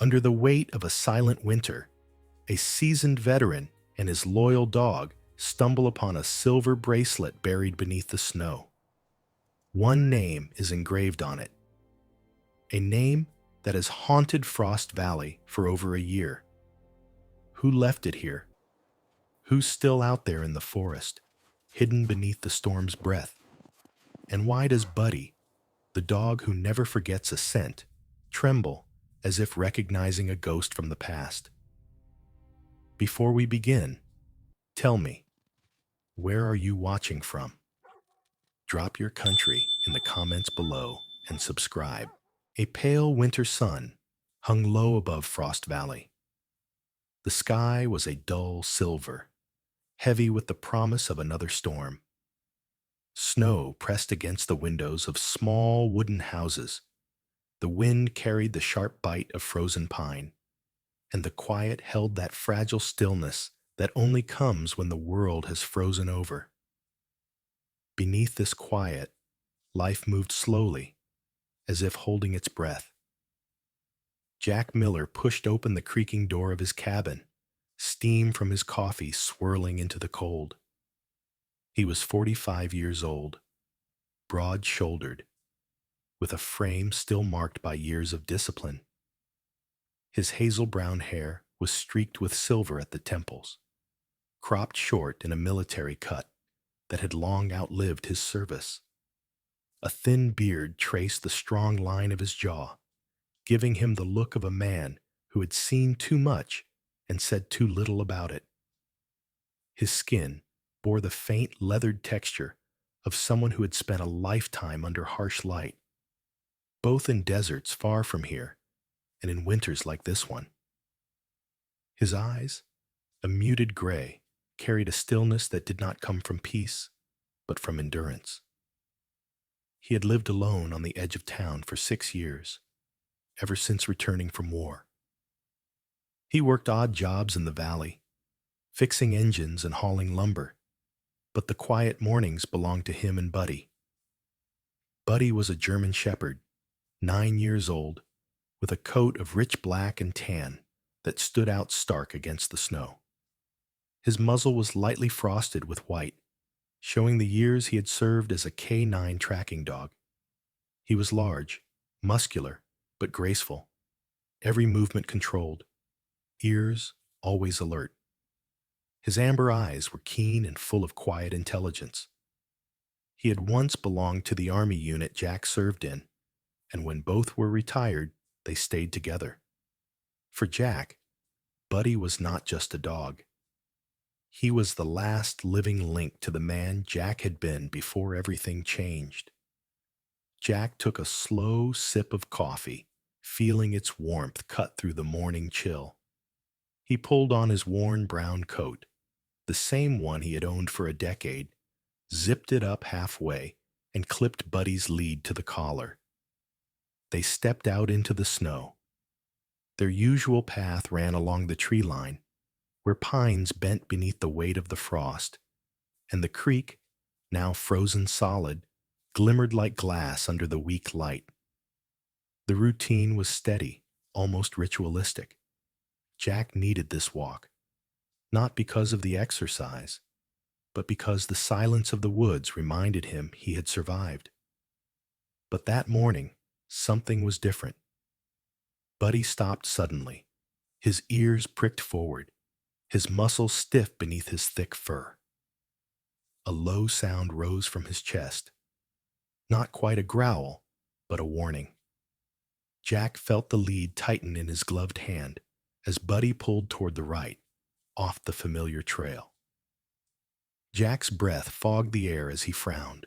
Under the weight of a silent winter, a seasoned veteran and his loyal dog stumble upon a silver bracelet buried beneath the snow. One name is engraved on it, a name that has haunted Frost Valley for over a year. Who left it here? Who's still out there in the forest, hidden beneath the storm's breath? And why does Buddy, the dog who never forgets a scent, tremble as if recognizing a ghost from the past? Before we begin, tell me, where are you watching from? Drop your country in the comments below and subscribe. A pale winter sun hung low above Frost Valley. The sky was a dull silver, heavy with the promise of another storm. Snow pressed against the windows of small wooden houses. The wind carried the sharp bite of frozen pine, and the quiet held that fragile stillness that only comes when the world has frozen over. Beneath this quiet, life moved slowly, as if holding its breath. Jack Miller pushed open the creaking door of his cabin, steam from his coffee swirling into the cold. He was 45 years old, broad-shouldered, with a frame still marked by years of discipline. His hazel-brown hair was streaked with silver at the temples, cropped short in a military cut that had long outlived his service. A thin beard traced the strong line of his jaw, giving him the look of a man who had seen too much and said too little about it. His skin bore the faint leathered texture of someone who had spent a lifetime under harsh light, both in deserts far from here and in winters like this one. His eyes, a muted gray, carried a stillness that did not come from peace, but from endurance. He had lived alone on the edge of town for 6 years, ever since returning from war. He worked odd jobs in the valley, fixing engines and hauling lumber, but the quiet mornings belonged to him and Buddy. Buddy was a German shepherd, 9 years old, with a coat of rich black and tan that stood out stark against the snow. His muzzle was lightly frosted with white, showing the years he had served as a K9 tracking dog. He was large, muscular, but graceful, every movement controlled, ears always alert. His amber eyes were keen and full of quiet intelligence. He had once belonged to the army unit Jack served in, and when both were retired, they stayed together. For Jack, Buddy was not just a dog. He was the last living link to the man Jack had been before everything changed. Jack took a slow sip of coffee, feeling its warmth cut through the morning chill. He pulled on his worn brown coat, the same one he had owned for a decade, zipped it up halfway, and clipped Buddy's lead to the collar. They stepped out into the snow. Their usual path ran along the tree line, where pines bent beneath the weight of the frost, and the creek, now frozen solid, glimmered like glass under the weak light. The routine was steady, almost ritualistic. Jack needed this walk, not because of the exercise, but because the silence of the woods reminded him he had survived. But that morning, something was different. Buddy stopped suddenly, his ears pricked forward, his muscles stiff beneath his thick fur. A low sound rose from his chest, not quite a growl, but a warning. Jack felt the lead tighten in his gloved hand as Buddy pulled toward the right, off the familiar trail. Jack's breath fogged the air as he frowned,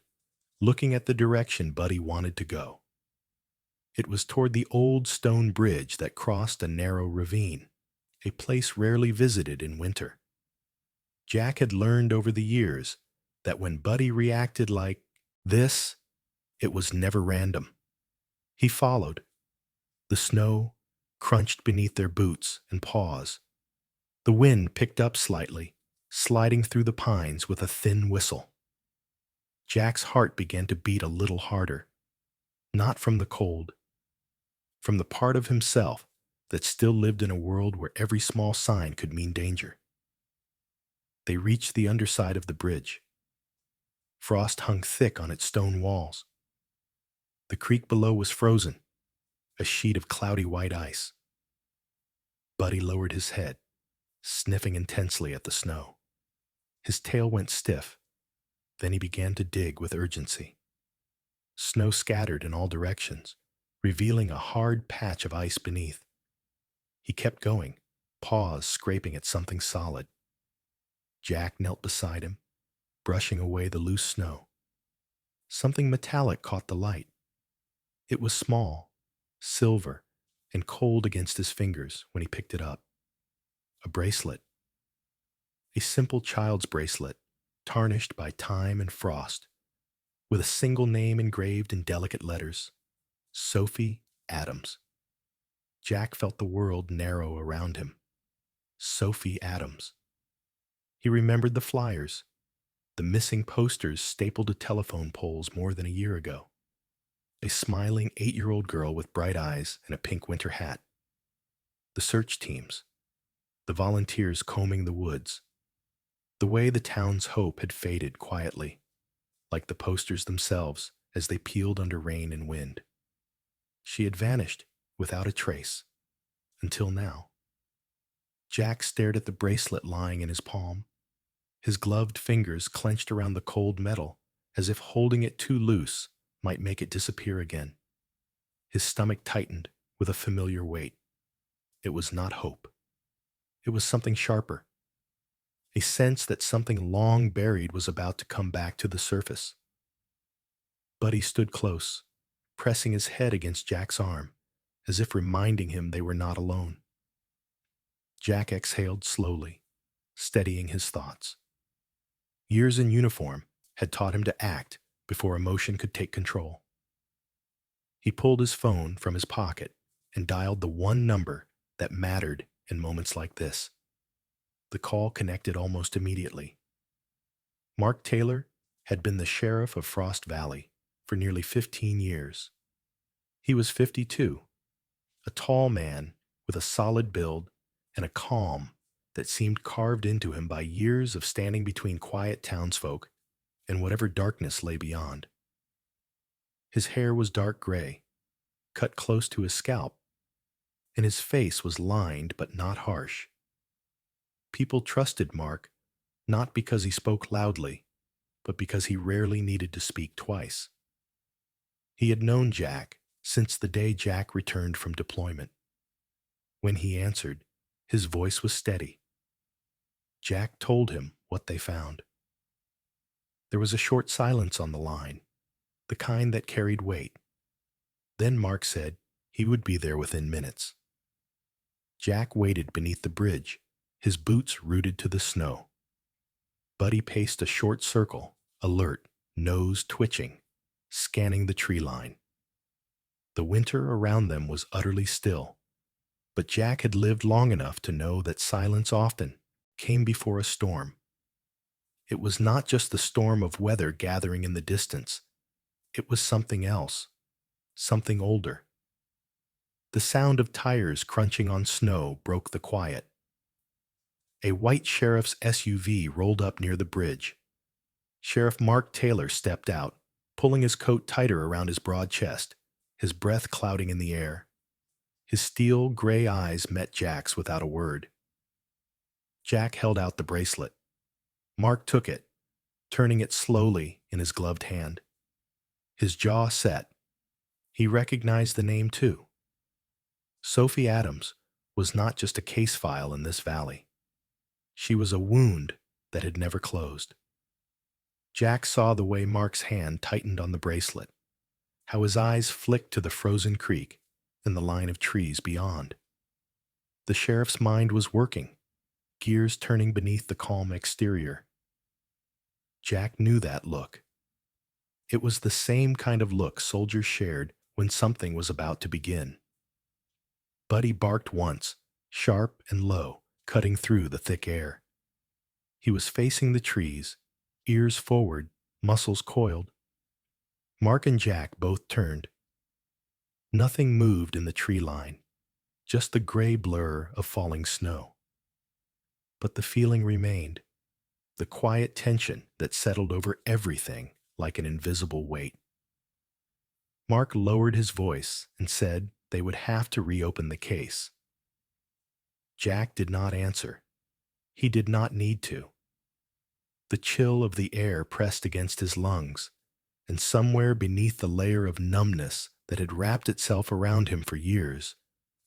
looking at the direction Buddy wanted to go. It was toward the old stone bridge that crossed a narrow ravine, a place rarely visited in winter. Jack had learned over the years that when Buddy reacted like this, it was never random. He followed. The snow crunched beneath their boots and paws. The wind picked up slightly, sliding through the pines with a thin whistle. Jack's heart began to beat a little harder, not from the cold, from the part of himself that still lived in a world where every small sign could mean danger. They reached the underside of the bridge. Frost hung thick on its stone walls. The creek below was frozen, a sheet of cloudy white ice. Buddy lowered his head, sniffing intensely at the snow. His tail went stiff. Then he began to dig with urgency. Snow scattered in all directions, revealing a hard patch of ice beneath. He kept going, paws scraping at something solid. Jack knelt beside him, brushing away the loose snow. Something metallic caught the light. It was small, silver, and cold against his fingers when he picked it up. A bracelet. A simple child's bracelet, tarnished by time and frost, with a single name engraved in delicate letters: Sophie Adams. Jack felt the world narrow around him. Sophie Adams. He remembered the flyers, the missing posters stapled to telephone poles more than a year ago. A smiling 8-year-old girl with bright eyes and a pink winter hat. The search teams, the volunteers combing the woods. The way the town's hope had faded quietly, like the posters themselves as they peeled under rain and wind. She had vanished without a trace, until now. Jack stared at the bracelet lying in his palm. His gloved fingers clenched around the cold metal, as if holding it too loose might make it disappear again. His stomach tightened with a familiar weight. It was not hope. It was something sharper. A sense that something long buried was about to come back to the surface. Buddy stood close, pressing his head against Jack's arm, as if reminding him they were not alone. Jack exhaled slowly, steadying his thoughts. Years in uniform had taught him to act before emotion could take control. He pulled his phone from his pocket and dialed the one number that mattered in moments like this. The call connected almost immediately. Mark Taylor had been the sheriff of Frost Valley for nearly 15 years. He was 52, a tall man with a solid build and a calm that seemed carved into him by years of standing between quiet townsfolk and whatever darkness lay beyond. His hair was dark gray, cut close to his scalp, and his face was lined but not harsh. People trusted Mark not because he spoke loudly, but because he rarely needed to speak twice. He had known Jack since the day Jack returned from deployment. When he answered, his voice was steady. Jack told him what they found. There was a short silence on the line, the kind that carried weight. Then Mark said he would be there within minutes. Jack waited beneath the bridge, his boots rooted to the snow. Buddy paced a short circle, alert, nose twitching, scanning the tree line. The winter around them was utterly still, but Jack had lived long enough to know that silence often came before a storm. It was not just the storm of weather gathering in the distance. It was something else, something older. The sound of tires crunching on snow broke the quiet. A white sheriff's SUV rolled up near the bridge. Sheriff Mark Taylor stepped out, pulling his coat tighter around his broad chest, his breath clouding in the air. His steel gray eyes met Jack's without a word. Jack held out the bracelet. Mark took it, turning it slowly in his gloved hand. His jaw set. He recognized the name too. Sophie Adams was not just a case file in this valley. She was a wound that had never closed. Jack saw the way Mark's hand tightened on the bracelet, how his eyes flicked to the frozen creek and the line of trees beyond. The sheriff's mind was working, gears turning beneath the calm exterior. Jack knew that look. It was the same kind of look soldiers shared when something was about to begin. Buddy barked once, sharp and low, cutting through the thick air. He was facing the trees, ears forward, muscles coiled. Mark and Jack both turned. Nothing moved in the tree line. just the gray blur of falling snow. But the feeling remained, the quiet tension that settled over everything like an invisible weight. Mark lowered his voice and said they would have to reopen the case. Jack did not answer. He did not need to. The chill of the air pressed against his lungs, and somewhere beneath the layer of numbness that had wrapped itself around him for years,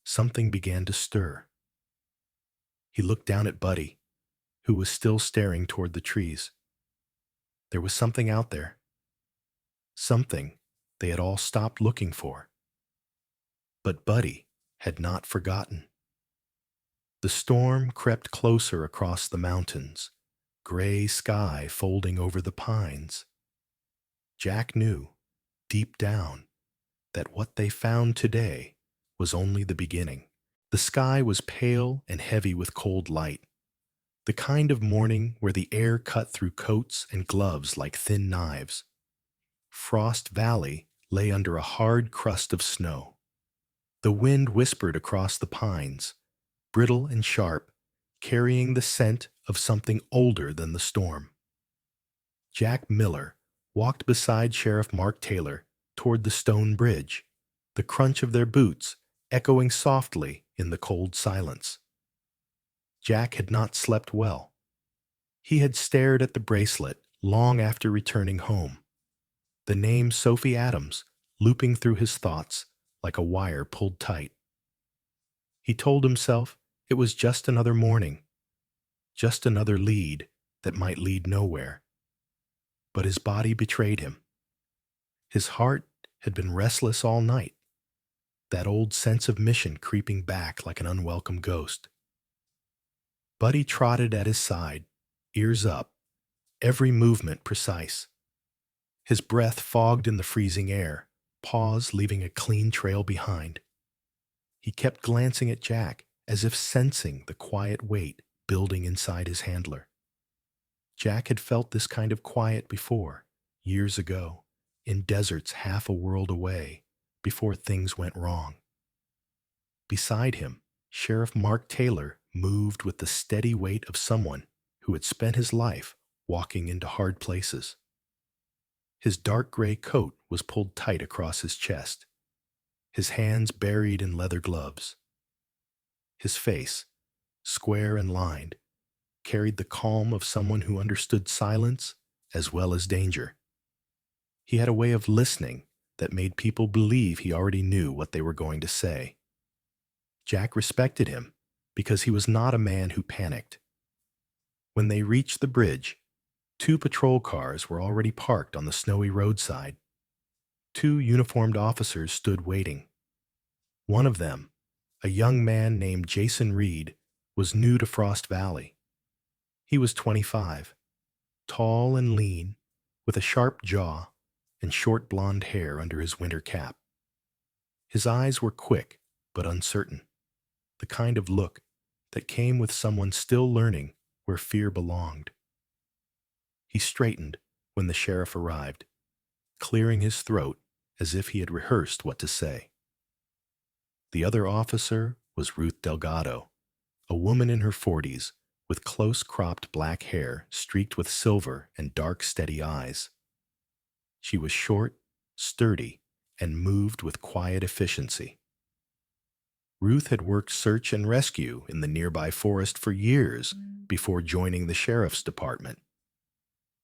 something began to stir. He looked down at Buddy, who was still staring toward the trees. There was something out there. Something they had all stopped looking for. But Buddy had not forgotten. The storm crept closer across the mountains, gray sky folding over the pines. Jack knew, deep down, that what they found today was only the beginning. The sky was pale and heavy with cold light, the kind of morning where the air cut through coats and gloves like thin knives. Frost Valley lay under a hard crust of snow. The wind whispered across the pines, brittle and sharp, carrying the scent of something older than the storm. Jack Miller walked beside Sheriff Mark Taylor toward the stone bridge, the crunch of their boots echoing softly in the cold silence. Jack had not slept well. He had stared at the bracelet long after returning home, the name Sophie Adams looping through his thoughts like a wire pulled tight. He told himself it was just another morning, just another lead that might lead nowhere. But his body betrayed him. His heart had been restless all night, that old sense of mission creeping back like an unwelcome ghost. Buddy trotted at his side, ears up, every movement precise. His breath fogged in the freezing air, Paws leaving a clean trail behind. He kept glancing at Jack, as if sensing the quiet weight building inside his handler. Jack had felt this kind of quiet before, years ago, in deserts half a world away, before things went wrong. Beside him, Sheriff Mark Taylor moved with the steady weight of someone who had spent his life walking into hard places. His dark gray coat was pulled tight across his chest, his hands buried in leather gloves. His face, square and lined, carried the calm of someone who understood silence as well as danger. He had a way of listening that made people believe he already knew what they were going to say. Jack respected him because he was not a man who panicked. When they reached the bridge, 2 patrol cars were already parked on the snowy roadside. 2 uniformed officers stood waiting. One of them, a young man named Jason Reed, was new to Frost Valley. He was 25, tall and lean, with a sharp jaw and short blonde hair under his winter cap. His eyes were quick but uncertain, the kind of look that came with someone still learning where fear belonged. He straightened when the sheriff arrived, clearing his throat as if he had rehearsed what to say. The other officer was Ruth Delgado, a woman in her 40s with close-cropped black hair streaked with silver and dark, steady eyes. She was short, sturdy, and moved with quiet efficiency. Ruth had worked search and rescue in the nearby forest for years before joining the sheriff's department.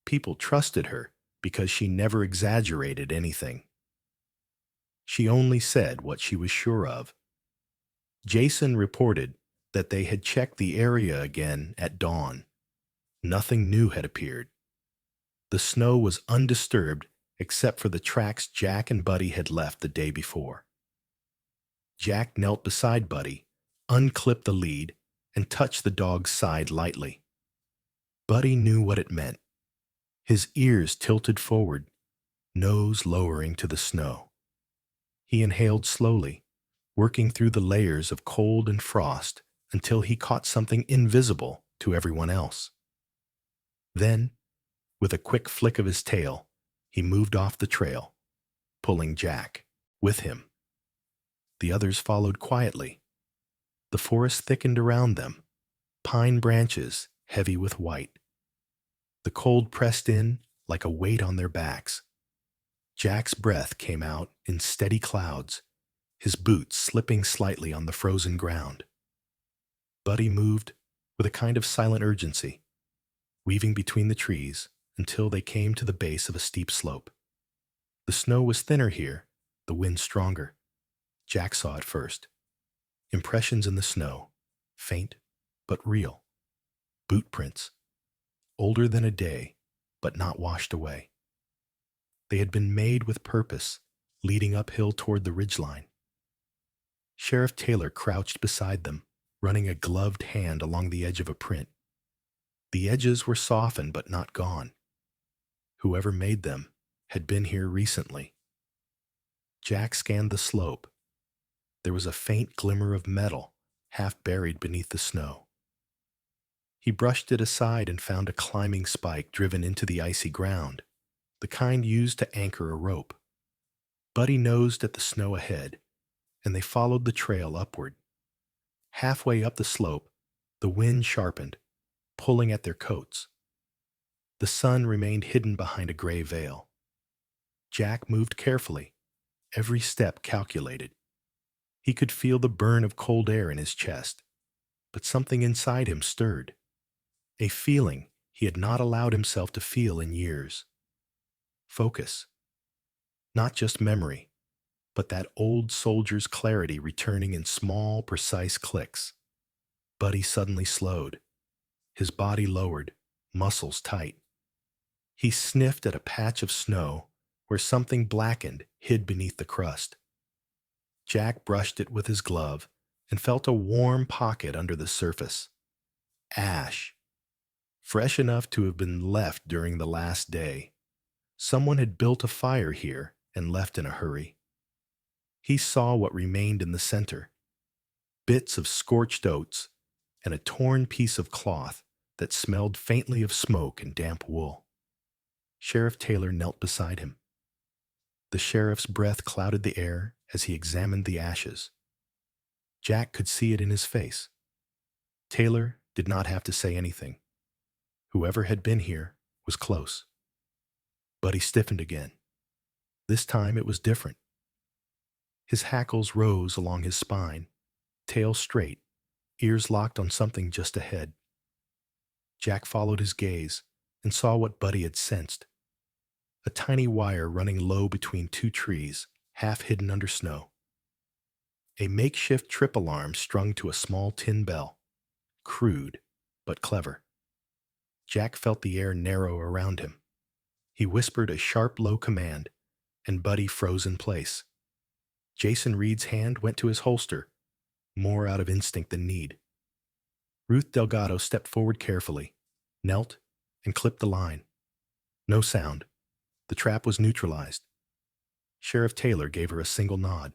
People trusted her because she never exaggerated anything. She only said what she was sure of. Jason reported that they had checked the area again at dawn. Nothing new had appeared. The snow was undisturbed except for the tracks Jack and Buddy had left the day before. Jack knelt beside Buddy, unclipped the lead, and touched the dog's side lightly. Buddy knew what it meant. His ears tilted forward, nose lowering to the snow. He inhaled slowly, working through the layers of cold and frost until he caught something invisible to everyone else. Then, with a quick flick of his tail, he moved off the trail, pulling Jack with him. The others followed quietly, The forest thickened around them, pine branches heavy with white. The cold pressed in like a weight on their backs. Jack's breath came out in steady clouds, his boots slipping slightly on the frozen ground. Buddy moved with a kind of silent urgency, weaving between the trees until they came to the base of a steep slope. The snow was thinner here, the wind stronger. Jack saw it first. Impressions in the snow, faint but real. Boot prints, older than a day, but not washed away. They had been made with purpose, leading uphill toward the ridgeline. Sheriff Taylor crouched beside them, running a gloved hand along the edge of a print. The edges were softened but not gone. Whoever made them had been here recently. Jack scanned the slope. There was a faint glimmer of metal, half buried beneath the snow. He brushed it aside and found a climbing spike driven into the icy ground, the kind used to anchor a rope. Buddy nosed at the snow ahead, and they followed the trail upward. Halfway up the slope, the wind sharpened, pulling at their coats. The sun remained hidden behind a gray veil. Jack moved carefully, every step calculated. He could feel the burn of cold air in his chest, but something inside him stirred, a feeling he had not allowed himself to feel in years. Focus. Not just memory, but that old soldier's clarity returning in small, precise clicks. Buddy suddenly slowed. His body lowered, muscles tight. He sniffed at a patch of snow where something blackened hid beneath the crust. Jack brushed it with his glove and felt a warm pocket under the surface. Ash. Fresh enough to have been left during the last day. Someone had built a fire here and left in a hurry. He saw what remained in the center. Bits of scorched oats and a torn piece of cloth that smelled faintly of smoke and damp wool. Sheriff Taylor knelt beside him. The sheriff's breath clouded the air as he examined the ashes. Jack could see it in his face. Taylor did not have to say anything. Whoever had been here was close. But he stiffened again. This time it was different. His hackles rose along his spine, tail straight, ears locked on something just ahead. Jack followed his gaze and saw what Buddy had sensed. A tiny wire running low between two trees, half hidden under snow. A makeshift trip alarm strung to a small tin bell. Crude, but clever. Jack felt the air narrow around him. He whispered a sharp, low command, and Buddy froze in place. Jason Reed's hand went to his holster, more out of instinct than need. Ruth Delgado stepped forward carefully, knelt, and clipped the line. No sound. The trap was neutralized. Sheriff Taylor gave her a single nod.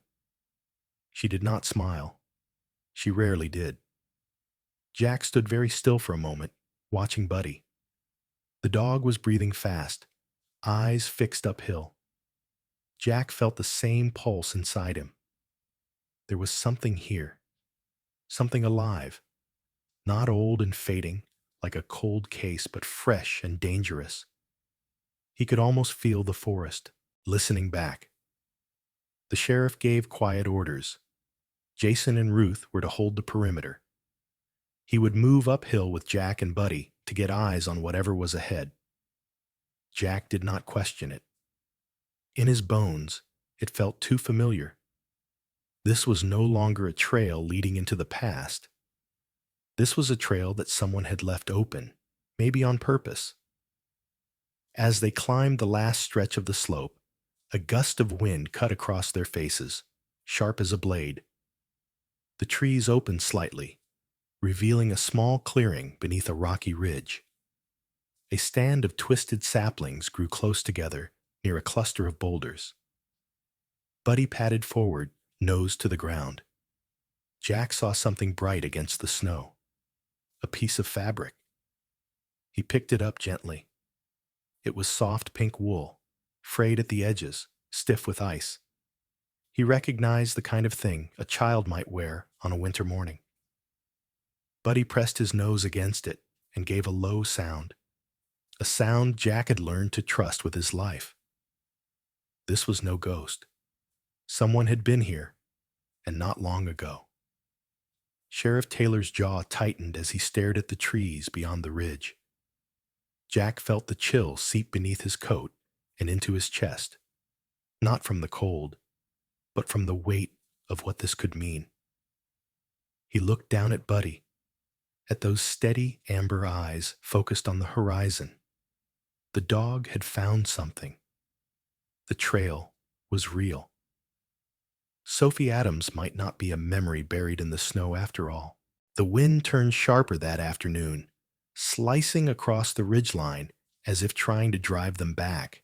She did not smile. She rarely did. Jack stood very still for a moment, watching Buddy. The dog was breathing fast, eyes fixed uphill. Jack felt the same pulse inside him. There was something here, something alive, not old and fading, like a cold case, but fresh and dangerous. He could almost feel the forest, listening back. The sheriff gave quiet orders. Jason and Ruth were to hold the perimeter. He would move uphill with Jack and Buddy to get eyes on whatever was ahead. Jack did not question it. In his bones, it felt too familiar. This was no longer a trail leading into the past. This was a trail that someone had left open, maybe on purpose. As they climbed the last stretch of the slope, a gust of wind cut across their faces, sharp as a blade. The trees opened slightly, revealing a small clearing beneath a rocky ridge. A stand of twisted saplings grew close together near a cluster of boulders. Buddy padded forward, nose to the ground. Jack saw something bright against the snow. A piece of fabric. He picked it up gently. It was soft pink wool, frayed at the edges, stiff with ice. He recognized the kind of thing a child might wear on a winter morning. Buddy pressed his nose against it and gave a low sound, a sound Jack had learned to trust with his life. This was no ghost. Someone had been here, and not long ago. Sheriff Taylor's jaw tightened as he stared at the trees beyond the ridge. Jack felt the chill seep beneath his coat and into his chest, not from the cold, but from the weight of what this could mean. He looked down at Buddy, at those steady amber eyes focused on the horizon. The dog had found something. The trail was real. Sophie Adams might not be a memory buried in the snow after all. The wind turned sharper that afternoon, slicing across the ridgeline as if trying to drive them back.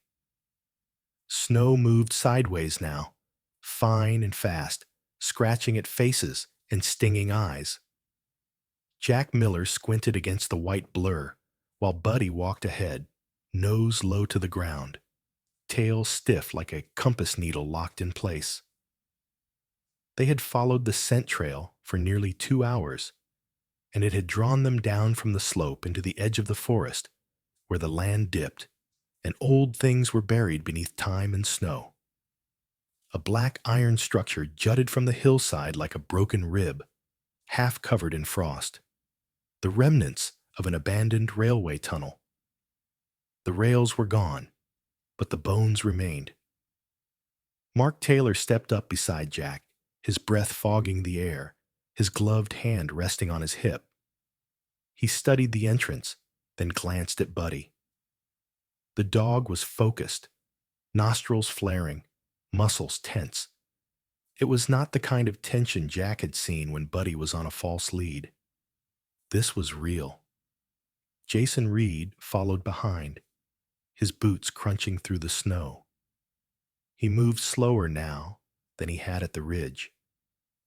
Snow moved sideways now, fine and fast, scratching at faces and stinging eyes. Jack Miller squinted against the white blur, while Buddy walked ahead, nose low to the ground, tail stiff like a compass needle locked in place. They had followed the scent trail for nearly 2 hours, and it had drawn them down from the slope into the edge of the forest, where the land dipped, and old things were buried beneath time and snow. A black iron structure jutted from the hillside like a broken rib, half covered in frost, the remnants of an abandoned railway tunnel. The rails were gone, but the bones remained. Mark Taylor stepped up beside Jack, his breath fogging the air, his gloved hand resting on his hip. He studied the entrance, then glanced at Buddy. The dog was focused, nostrils flaring, muscles tense. It was not the kind of tension Jack had seen when Buddy was on a false lead. This was real. Jason Reed followed behind, his boots crunching through the snow. He moved slower now than he had at the ridge,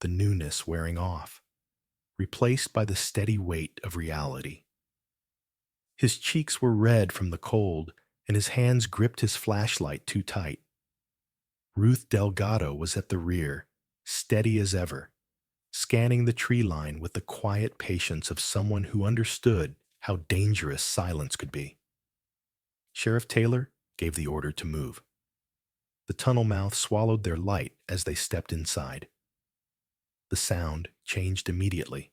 the newness wearing off, replaced by the steady weight of reality. His cheeks were red from the cold, and his hands gripped his flashlight too tight. Ruth Delgado was at the rear, steady as ever, scanning the tree line with the quiet patience of someone who understood how dangerous silence could be. Sheriff Taylor gave the order to move. The tunnel mouth swallowed their light as they stepped inside. The sound changed immediately.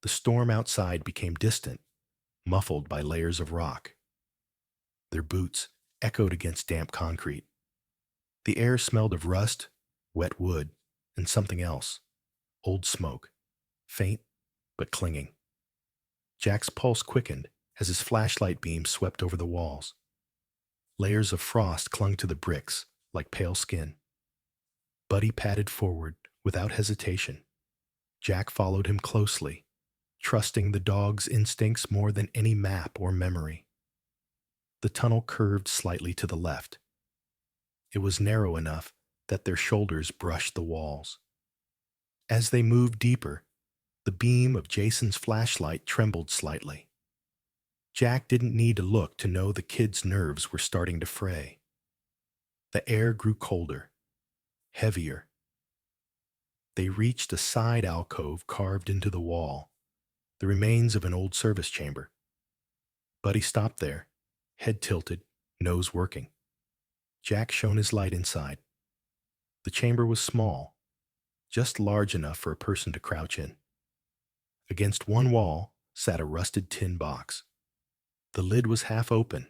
The storm outside became distant, muffled by layers of rock. Their boots echoed against damp concrete. The air smelled of rust, wet wood, and something else, old smoke, faint but clinging. Jack's pulse quickened as his flashlight beam swept over the walls. Layers of frost clung to the bricks like pale skin. Buddy padded forward without hesitation. Jack followed him closely, trusting the dog's instincts more than any map or memory. The tunnel curved slightly to the left. It was narrow enough that their shoulders brushed the walls. As they moved deeper, the beam of Jason's flashlight trembled slightly. Jack didn't need to look to know the kid's nerves were starting to fray. The air grew colder, heavier. They reached a side alcove carved into the wall, the remains of an old service chamber. Buddy stopped there, head tilted, nose working. Jack shone his light inside. The chamber was small, just large enough for a person to crouch in. Against one wall sat a rusted tin box. The lid was half open,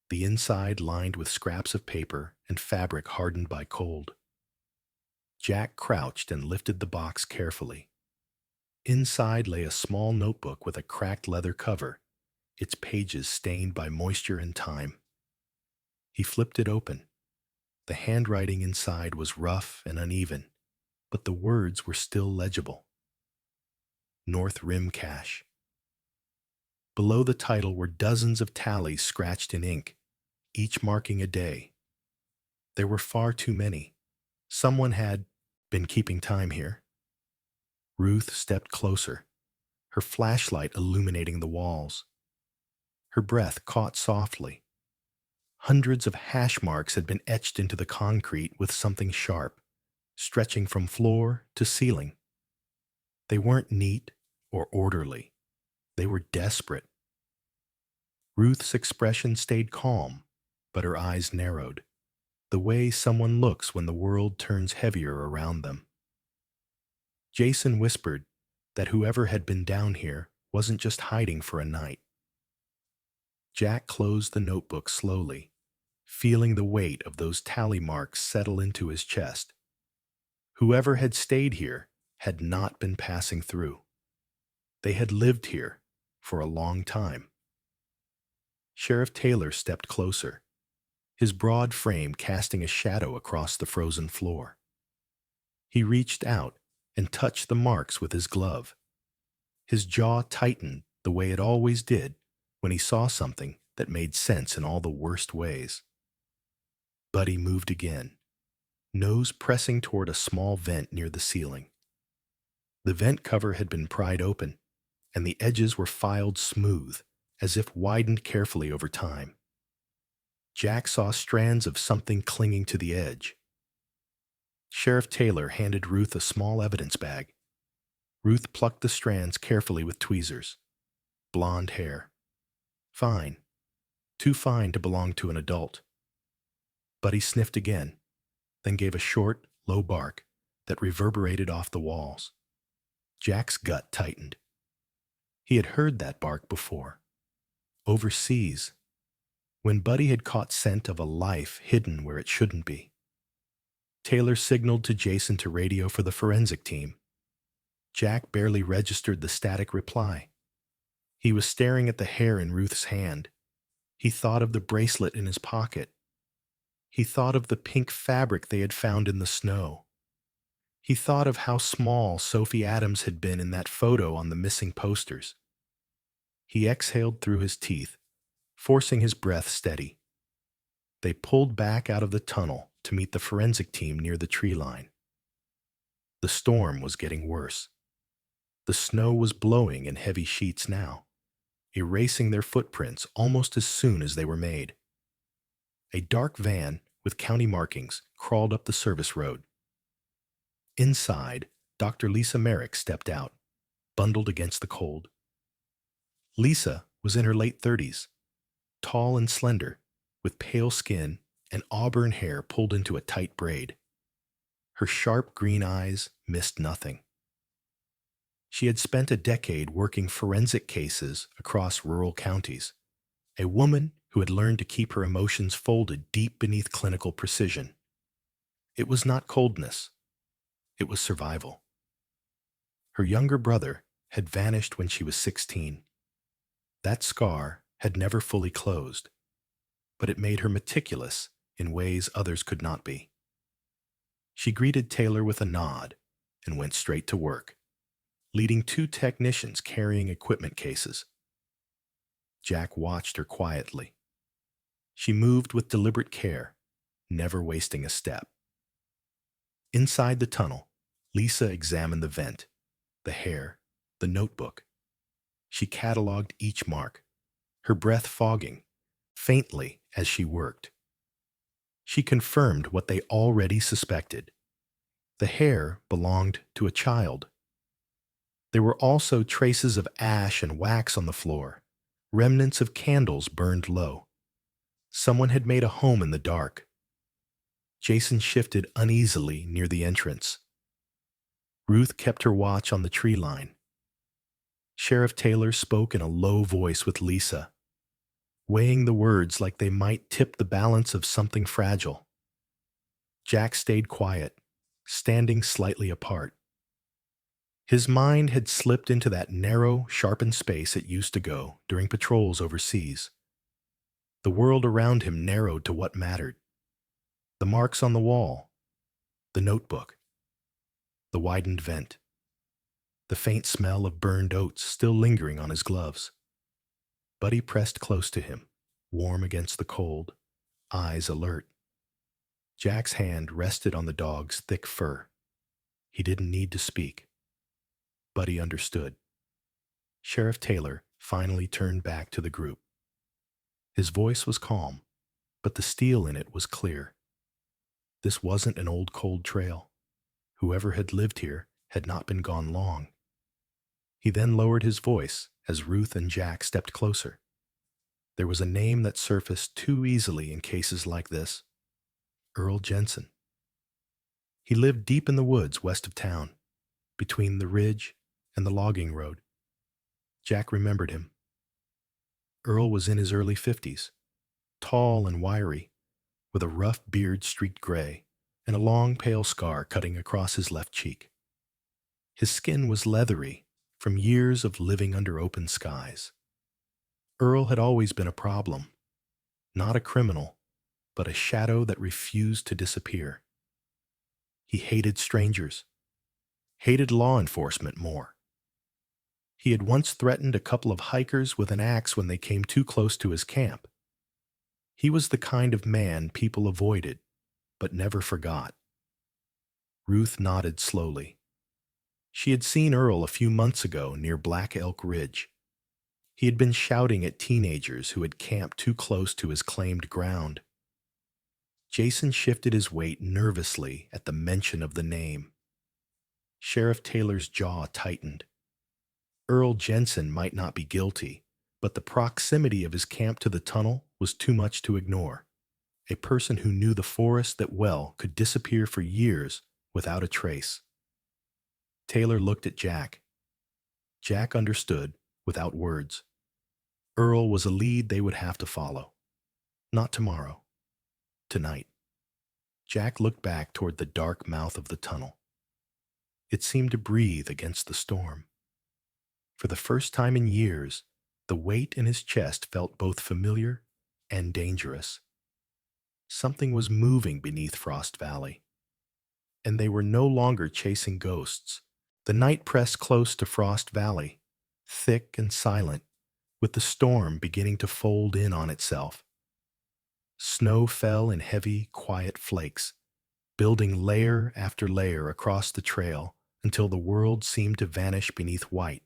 the inside lined with scraps of paper and fabric hardened by cold. Jack crouched and lifted the box carefully. Inside lay a small notebook with a cracked leather cover, its pages stained by moisture and time. He flipped it open. The handwriting inside was rough and uneven, but the words were still legible. North Rim Cache. Below the title were dozens of tallies scratched in ink, each marking a day. There were far too many. Someone had been keeping time here. Ruth stepped closer, her flashlight illuminating the walls. Her breath caught softly. Hundreds of hash marks had been etched into the concrete with something sharp, stretching from floor to ceiling. They weren't neat or orderly. They were desperate. Ruth's expression stayed calm, but her eyes narrowed, the way someone looks when the world turns heavier around them. Jason whispered that whoever had been down here wasn't just hiding for a night. Jack closed the notebook slowly, feeling the weight of those tally marks settle into his chest. Whoever had stayed here had not been passing through. They had lived here for a long time. Sheriff Taylor stepped closer, his broad frame casting a shadow across the frozen floor. He reached out and touched the marks with his glove. His jaw tightened the way it always did when he saw something that made sense in all the worst ways. Buddy moved again, nose pressing toward a small vent near the ceiling. The vent cover had been pried open, and the edges were filed smooth, as if widened carefully over time. Jack saw strands of something clinging to the edge. Sheriff Taylor handed Ruth a small evidence bag. Ruth plucked the strands carefully with tweezers. Blonde hair. Fine. Too fine to belong to an adult. Buddy sniffed again, then gave a short, low bark that reverberated off the walls. Jack's gut tightened. He had heard that bark before. Overseas, when Buddy had caught scent of a life hidden where it shouldn't be. Taylor signaled to Jason to radio for the forensic team. Jack barely registered the static reply. He was staring at the hair in Ruth's hand. He thought of the bracelet in his pocket. He thought of the pink fabric they had found in the snow. He thought of how small Sophie Adams had been in that photo on the missing posters. He exhaled through his teeth, forcing his breath steady. They pulled back out of the tunnel to meet the forensic team near the tree line. The storm was getting worse. The snow was blowing in heavy sheets now, erasing their footprints almost as soon as they were made. A dark van with county markings crawled up the service road. Inside, Dr. Lisa Merrick stepped out, bundled against the cold. Lisa was in her late 30s, tall and slender, with pale skin and auburn hair pulled into a tight braid. Her sharp green eyes missed nothing. She had spent a decade working forensic cases across rural counties, a woman who had learned to keep her emotions folded deep beneath clinical precision. It was not coldness. It was survival. Her younger brother had vanished when she was 16. That scar had never fully closed, but it made her meticulous in ways others could not be. She greeted Taylor with a nod and went straight to work, leading 2 technicians carrying equipment cases. Jack watched her quietly. She moved with deliberate care, never wasting a step. Inside the tunnel, Lisa examined the vent, the hair, the notebook. She cataloged each mark, her breath fogging, faintly as she worked. She confirmed what they already suspected. The hair belonged to a child. There were also traces of ash and wax on the floor, remnants of candles burned low. Someone had made a home in the dark. Jason shifted uneasily near the entrance. Ruth kept her watch on the tree line. Sheriff Taylor spoke in a low voice with Lisa, weighing the words like they might tip the balance of something fragile. Jack stayed quiet, standing slightly apart. His mind had slipped into that narrow, sharpened space it used to go during patrols overseas. The world around him narrowed to what mattered. The marks on the wall, the notebook, the widened vent, the faint smell of burned oats still lingering on his gloves. Buddy pressed close to him, warm against the cold, eyes alert. Jack's hand rested on the dog's thick fur. He didn't need to speak. Buddy understood. Sheriff Taylor finally turned back to the group. His voice was calm, but the steel in it was clear. This wasn't an old cold trail. Whoever had lived here had not been gone long. He then lowered his voice as Ruth and Jack stepped closer. There was a name that surfaced too easily in cases like this: Earl Jensen. He lived deep in the woods west of town, between the ridge and the logging road. Jack remembered him. Earl was in his early 50s, tall and wiry, with a rough beard streaked gray and a long pale scar cutting across his left cheek. His skin was leathery from years of living under open skies. Earl had always been a problem, not a criminal, but a shadow that refused to disappear. He hated strangers, hated law enforcement more. He had once threatened a couple of hikers with an axe when they came too close to his camp. He was the kind of man people avoided, but never forgot. Ruth nodded slowly. She had seen Earl a few months ago near Black Elk Ridge. He had been shouting at teenagers who had camped too close to his claimed ground. Jason shifted his weight nervously at the mention of the name. Sheriff Taylor's jaw tightened. Earl Jensen might not be guilty, but the proximity of his camp to the tunnel was too much to ignore. A person who knew the forest that well could disappear for years without a trace. Taylor looked at Jack. Jack understood without words. Earl was a lead they would have to follow. Not tomorrow. Tonight. Jack looked back toward the dark mouth of the tunnel. It seemed to breathe against the storm. For the first time in years, the weight in his chest felt both familiar and dangerous. Something was moving beneath Frost Valley. And they were no longer chasing ghosts. The night pressed close to Frost Valley, thick and silent, with the storm beginning to fold in on itself. Snow fell in heavy, quiet flakes, building layer after layer across the trail until the world seemed to vanish beneath white.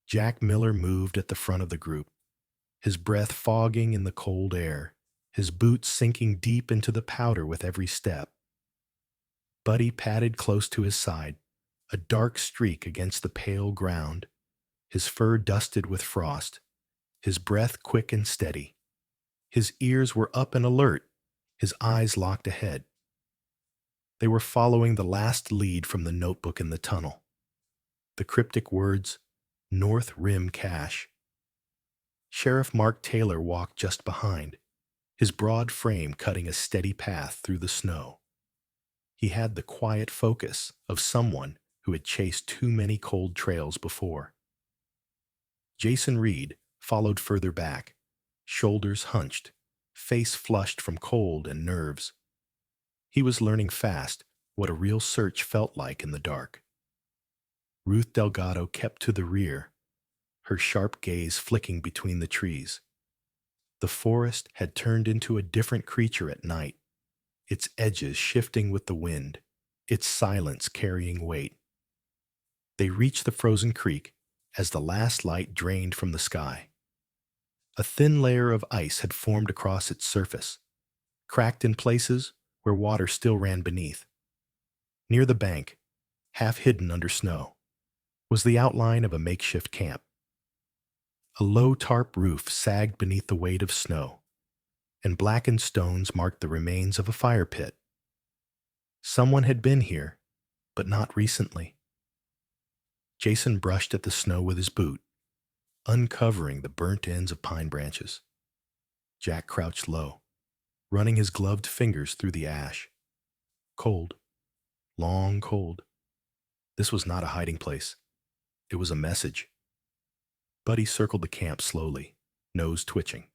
Jack Miller moved at the front of the group, his breath fogging in the cold air, his boots sinking deep into the powder with every step. Buddy padded close to his side, a dark streak against the pale ground, his fur dusted with frost, his breath quick and steady. His ears were up and alert, his eyes locked ahead. They were following the last lead from the notebook in the tunnel. The cryptic words, North Rim Cache. Sheriff Mark Taylor walked just behind, his broad frame cutting a steady path through the snow. He had the quiet focus of someone who had chased too many cold trails before. Jason Reed followed further back, shoulders hunched, face flushed from cold and nerves. He was learning fast what a real search felt like in the dark. Ruth Delgado kept to the rear, her sharp gaze flicking between the trees. The forest had turned into a different creature at night, its edges shifting with the wind, its silence carrying weight. They reached the frozen creek as the last light drained from the sky. A thin layer of ice had formed across its surface, cracked in places where water still ran beneath. Near the bank, half hidden under snow, was the outline of a makeshift camp. A low tarp roof sagged beneath the weight of snow, and blackened stones marked the remains of a fire pit. Someone had been here, but not recently. Jason brushed at the snow with his boot, uncovering the burnt ends of pine branches. Jack crouched low, running his gloved fingers through the ash. Cold, long cold. This was not a hiding place. It was a message. Buddy circled the camp slowly, nose twitching.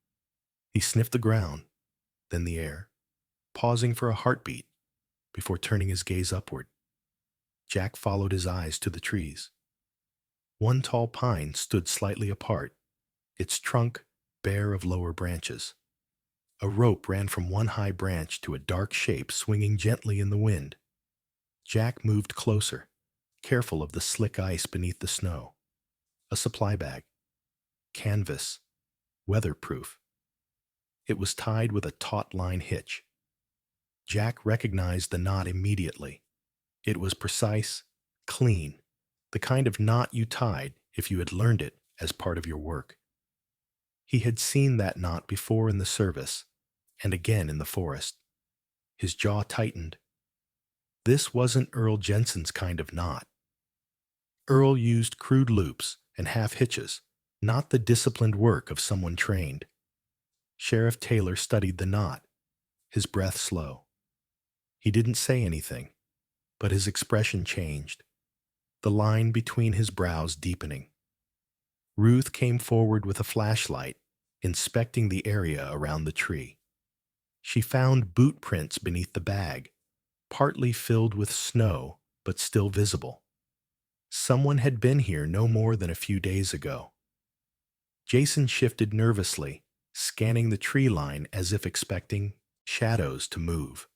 He sniffed the ground, then the air, pausing for a heartbeat before turning his gaze upward. Jack followed his eyes to the trees. One tall pine stood slightly apart, its trunk bare of lower branches. A rope ran from one high branch to a dark shape swinging gently in the wind. Jack moved closer, careful of the slick ice beneath the snow. A supply bag. Canvas. Weatherproof. It was tied with a taut line hitch. Jack recognized the knot immediately. It was precise, clean, the kind of knot you tied if you had learned it as part of your work. He had seen that knot before in the service, and again in the forest. His jaw tightened. This wasn't Earl Jensen's kind of knot. Earl used crude loops and half hitches, not the disciplined work of someone trained. Sheriff Taylor studied the knot, his breath slow. He didn't say anything, but his expression changed, the line between his brows deepening. Ruth came forward with a flashlight, inspecting the area around the tree. She found boot prints beneath the bag, partly filled with snow, but still visible. Someone had been here no more than a few days ago. Jason shifted nervously, scanning the tree line as if expecting shadows to move.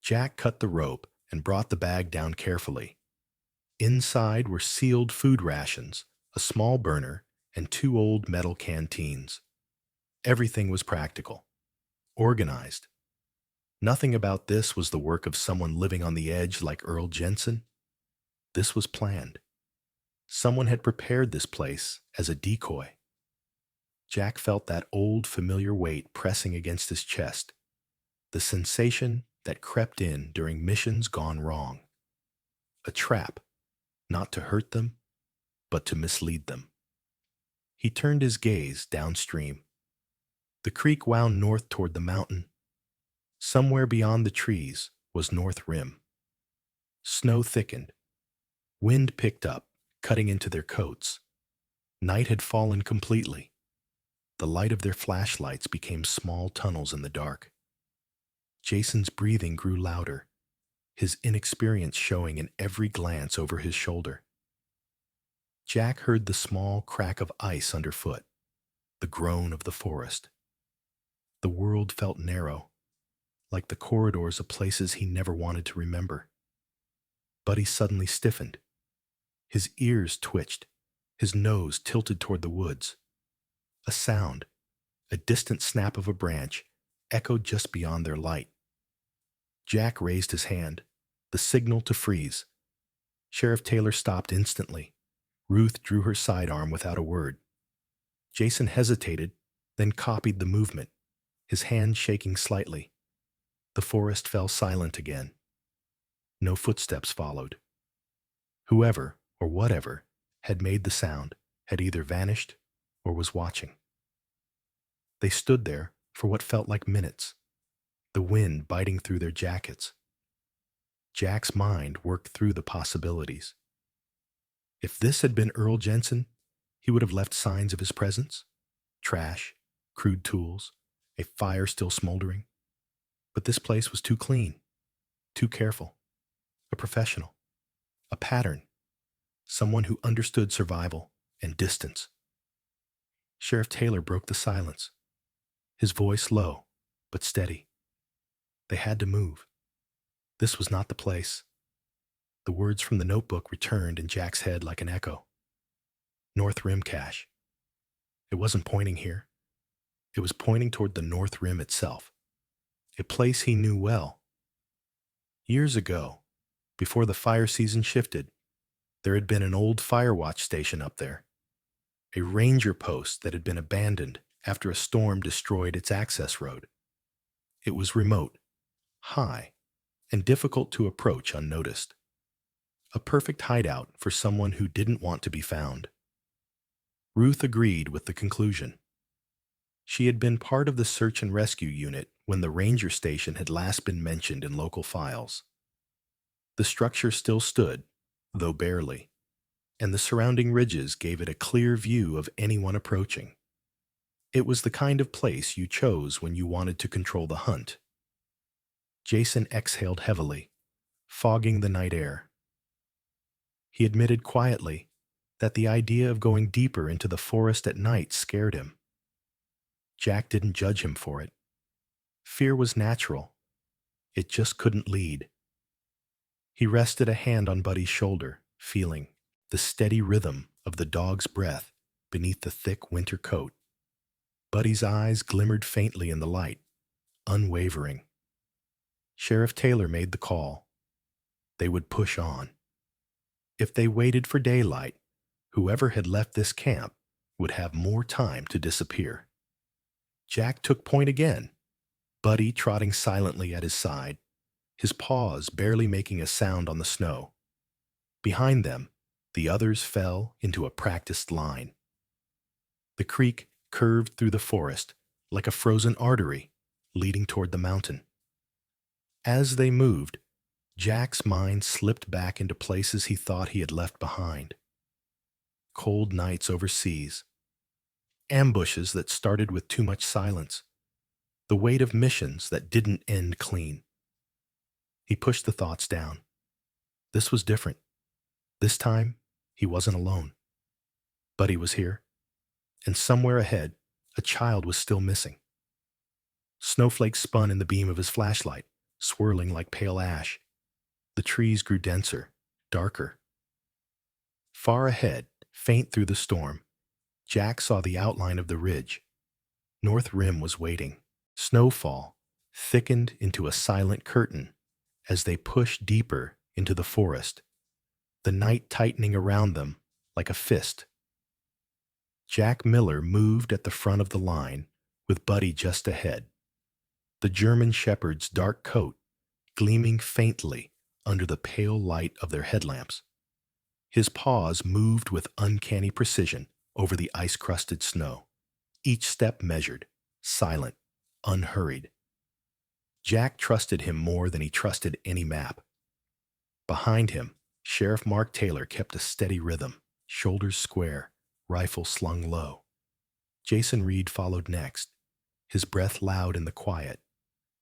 Jack cut the rope and brought the bag down carefully. Inside were sealed food rations, a small burner, and 2 old metal canteens. Everything was practical, organized. Nothing about this was the work of someone living on the edge like Earl Jensen. This was planned. Someone had prepared this place as a decoy. Jack felt that old, familiar weight pressing against his chest, the sensation that crept in during missions gone wrong. A trap, not to hurt them, but to mislead them. He turned his gaze downstream. The creek wound north toward the mountain. Somewhere beyond the trees was North Rim. Snow thickened. Wind picked up, cutting into their coats. Night had fallen completely. The light of their flashlights became small tunnels in the dark. Jason's breathing grew louder, his inexperience showing in every glance over his shoulder. Jack heard the small crack of ice underfoot, the groan of the forest. The world felt narrow, like the corridors of places he never wanted to remember. Buddy suddenly stiffened. His ears twitched, his nose tilted toward the woods. A sound, a distant snap of a branch, echoed just beyond their light. Jack raised his hand, the signal to freeze. Sheriff Taylor stopped instantly. Ruth drew her sidearm without a word. Jason hesitated, then copied the movement, his hand shaking slightly. The forest fell silent again. No footsteps followed. Whoever, or whatever, had made the sound had either vanished or was watching. They stood there for what felt like minutes, the wind biting through their jackets. Jack's mind worked through the possibilities. If this had been Earl Jensen, he would have left signs of his presence. Trash, crude tools, a fire still smoldering. But this place was too clean, too careful. A professional, a pattern, someone who understood survival and distance. Sheriff Taylor broke the silence, his voice low but steady. They had to move. This was not the place. The words from the notebook returned in Jack's head like an echo. North Rim cache. It wasn't pointing here. It was pointing toward the North Rim itself, a place he knew well. Years ago, before the fire season shifted, there had been an old fire watch station up there, a ranger post that had been abandoned after a storm destroyed its access road. It was remote, high, and difficult to approach unnoticed. A perfect hideout for someone who didn't want to be found. Ruth agreed with the conclusion. She had been part of the search and rescue unit when the ranger station had last been mentioned in local files. The structure still stood, though barely, and the surrounding ridges gave it a clear view of anyone approaching. It was the kind of place you chose when you wanted to control the hunt. Jason exhaled heavily, fogging the night air. He admitted quietly that the idea of going deeper into the forest at night scared him. Jack didn't judge him for it. Fear was natural. It just couldn't lead. He rested a hand on Buddy's shoulder, feeling the steady rhythm of the dog's breath beneath the thick winter coat. Buddy's eyes glimmered faintly in the light, unwavering. Sheriff Taylor made the call. They would push on. If they waited for daylight, whoever had left this camp would have more time to disappear. Jack took point again, Buddy trotting silently at his side, his paws barely making a sound on the snow. Behind them, the others fell into a practiced line. The creek curved through the forest like a frozen artery leading toward the mountain. As they moved, Jack's mind slipped back into places he thought he had left behind. Cold nights overseas, ambushes that started with too much silence, the weight of missions that didn't end clean. He pushed the thoughts down. This was different. This time, he wasn't alone. Buddy was here, and somewhere ahead, a child was still missing. Snowflakes spun in the beam of his flashlight, swirling like pale ash. The trees grew denser, darker. Far ahead, faint through the storm, Jack saw the outline of the ridge. North Rim was waiting. Snowfall thickened into a silent curtain as they pushed deeper into the forest, the night tightening around them like a fist. Jack Miller moved at the front of the line, with Buddy just ahead, the German shepherd's dark coat gleaming faintly under the pale light of their headlamps. His paws moved with uncanny precision over the ice-crusted snow, each step measured, silent, unhurried. Jack trusted him more than he trusted any map. Behind him, Sheriff Mark Taylor kept a steady rhythm, shoulders square, rifle slung low. Jason Reed followed next, his breath loud in the quiet,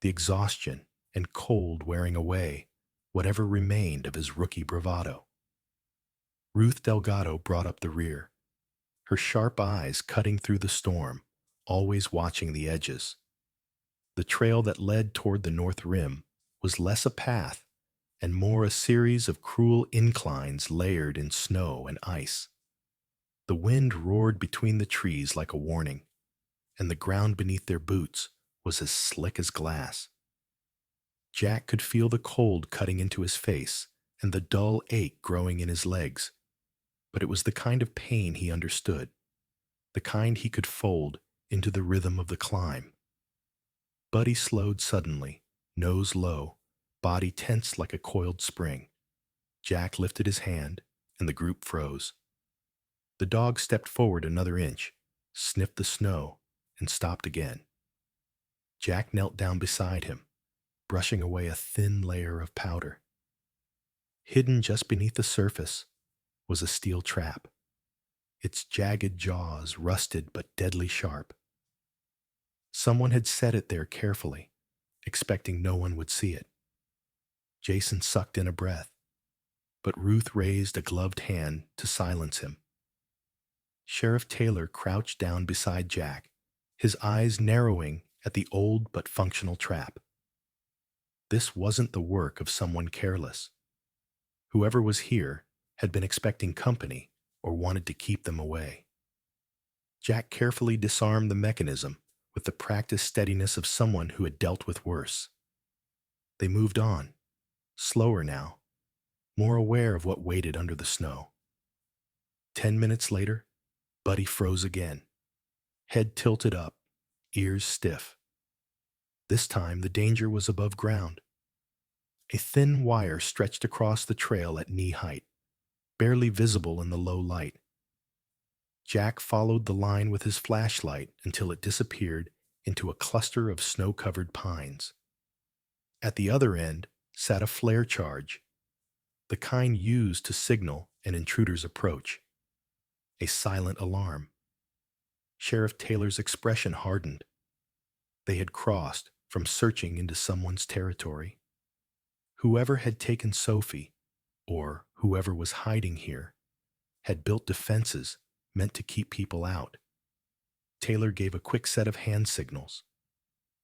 the exhaustion and cold wearing away whatever remained of his rookie bravado. Ruth Delgado brought up the rear, her sharp eyes cutting through the storm, always watching the edges. The trail that led toward the North Rim was less a path and more a series of cruel inclines layered in snow and ice. The wind roared between the trees like a warning, and the ground beneath their boots was as slick as glass. Jack could feel the cold cutting into his face and the dull ache growing in his legs, but it was the kind of pain he understood, the kind he could fold into the rhythm of the climb. Buddy slowed suddenly, nose low, body tense like a coiled spring. Jack lifted his hand, and the group froze. The dog stepped forward another inch, sniffed the snow, and stopped again. Jack knelt down beside him, brushing away a thin layer of powder. Hidden just beneath the surface was a steel trap, its jagged jaws rusted but deadly sharp. Someone had set it there carefully, expecting no one would see it. Jason sucked in a breath, but Ruth raised a gloved hand to silence him. Sheriff Taylor crouched down beside Jack, his eyes narrowing at the old but functional trap. This wasn't the work of someone careless. Whoever was here had been expecting company or wanted to keep them away. Jack carefully disarmed the mechanism with the practiced steadiness of someone who had dealt with worse. They moved on, slower now, more aware of what waited under the snow. 10 minutes later, Buddy froze again, head tilted up, ears stiff. This time the danger was above ground. A thin wire stretched across the trail at knee height, barely visible in the low light. Jack followed the line with his flashlight until it disappeared into a cluster of snow-covered pines. At the other end sat a flare charge, the kind used to signal an intruder's approach. A silent alarm. Sheriff Taylor's expression hardened. They had crossed from searching into someone's territory. Whoever had taken Sophie, or whoever was hiding here, had built defenses meant to keep people out. Taylor gave a quick set of hand signals.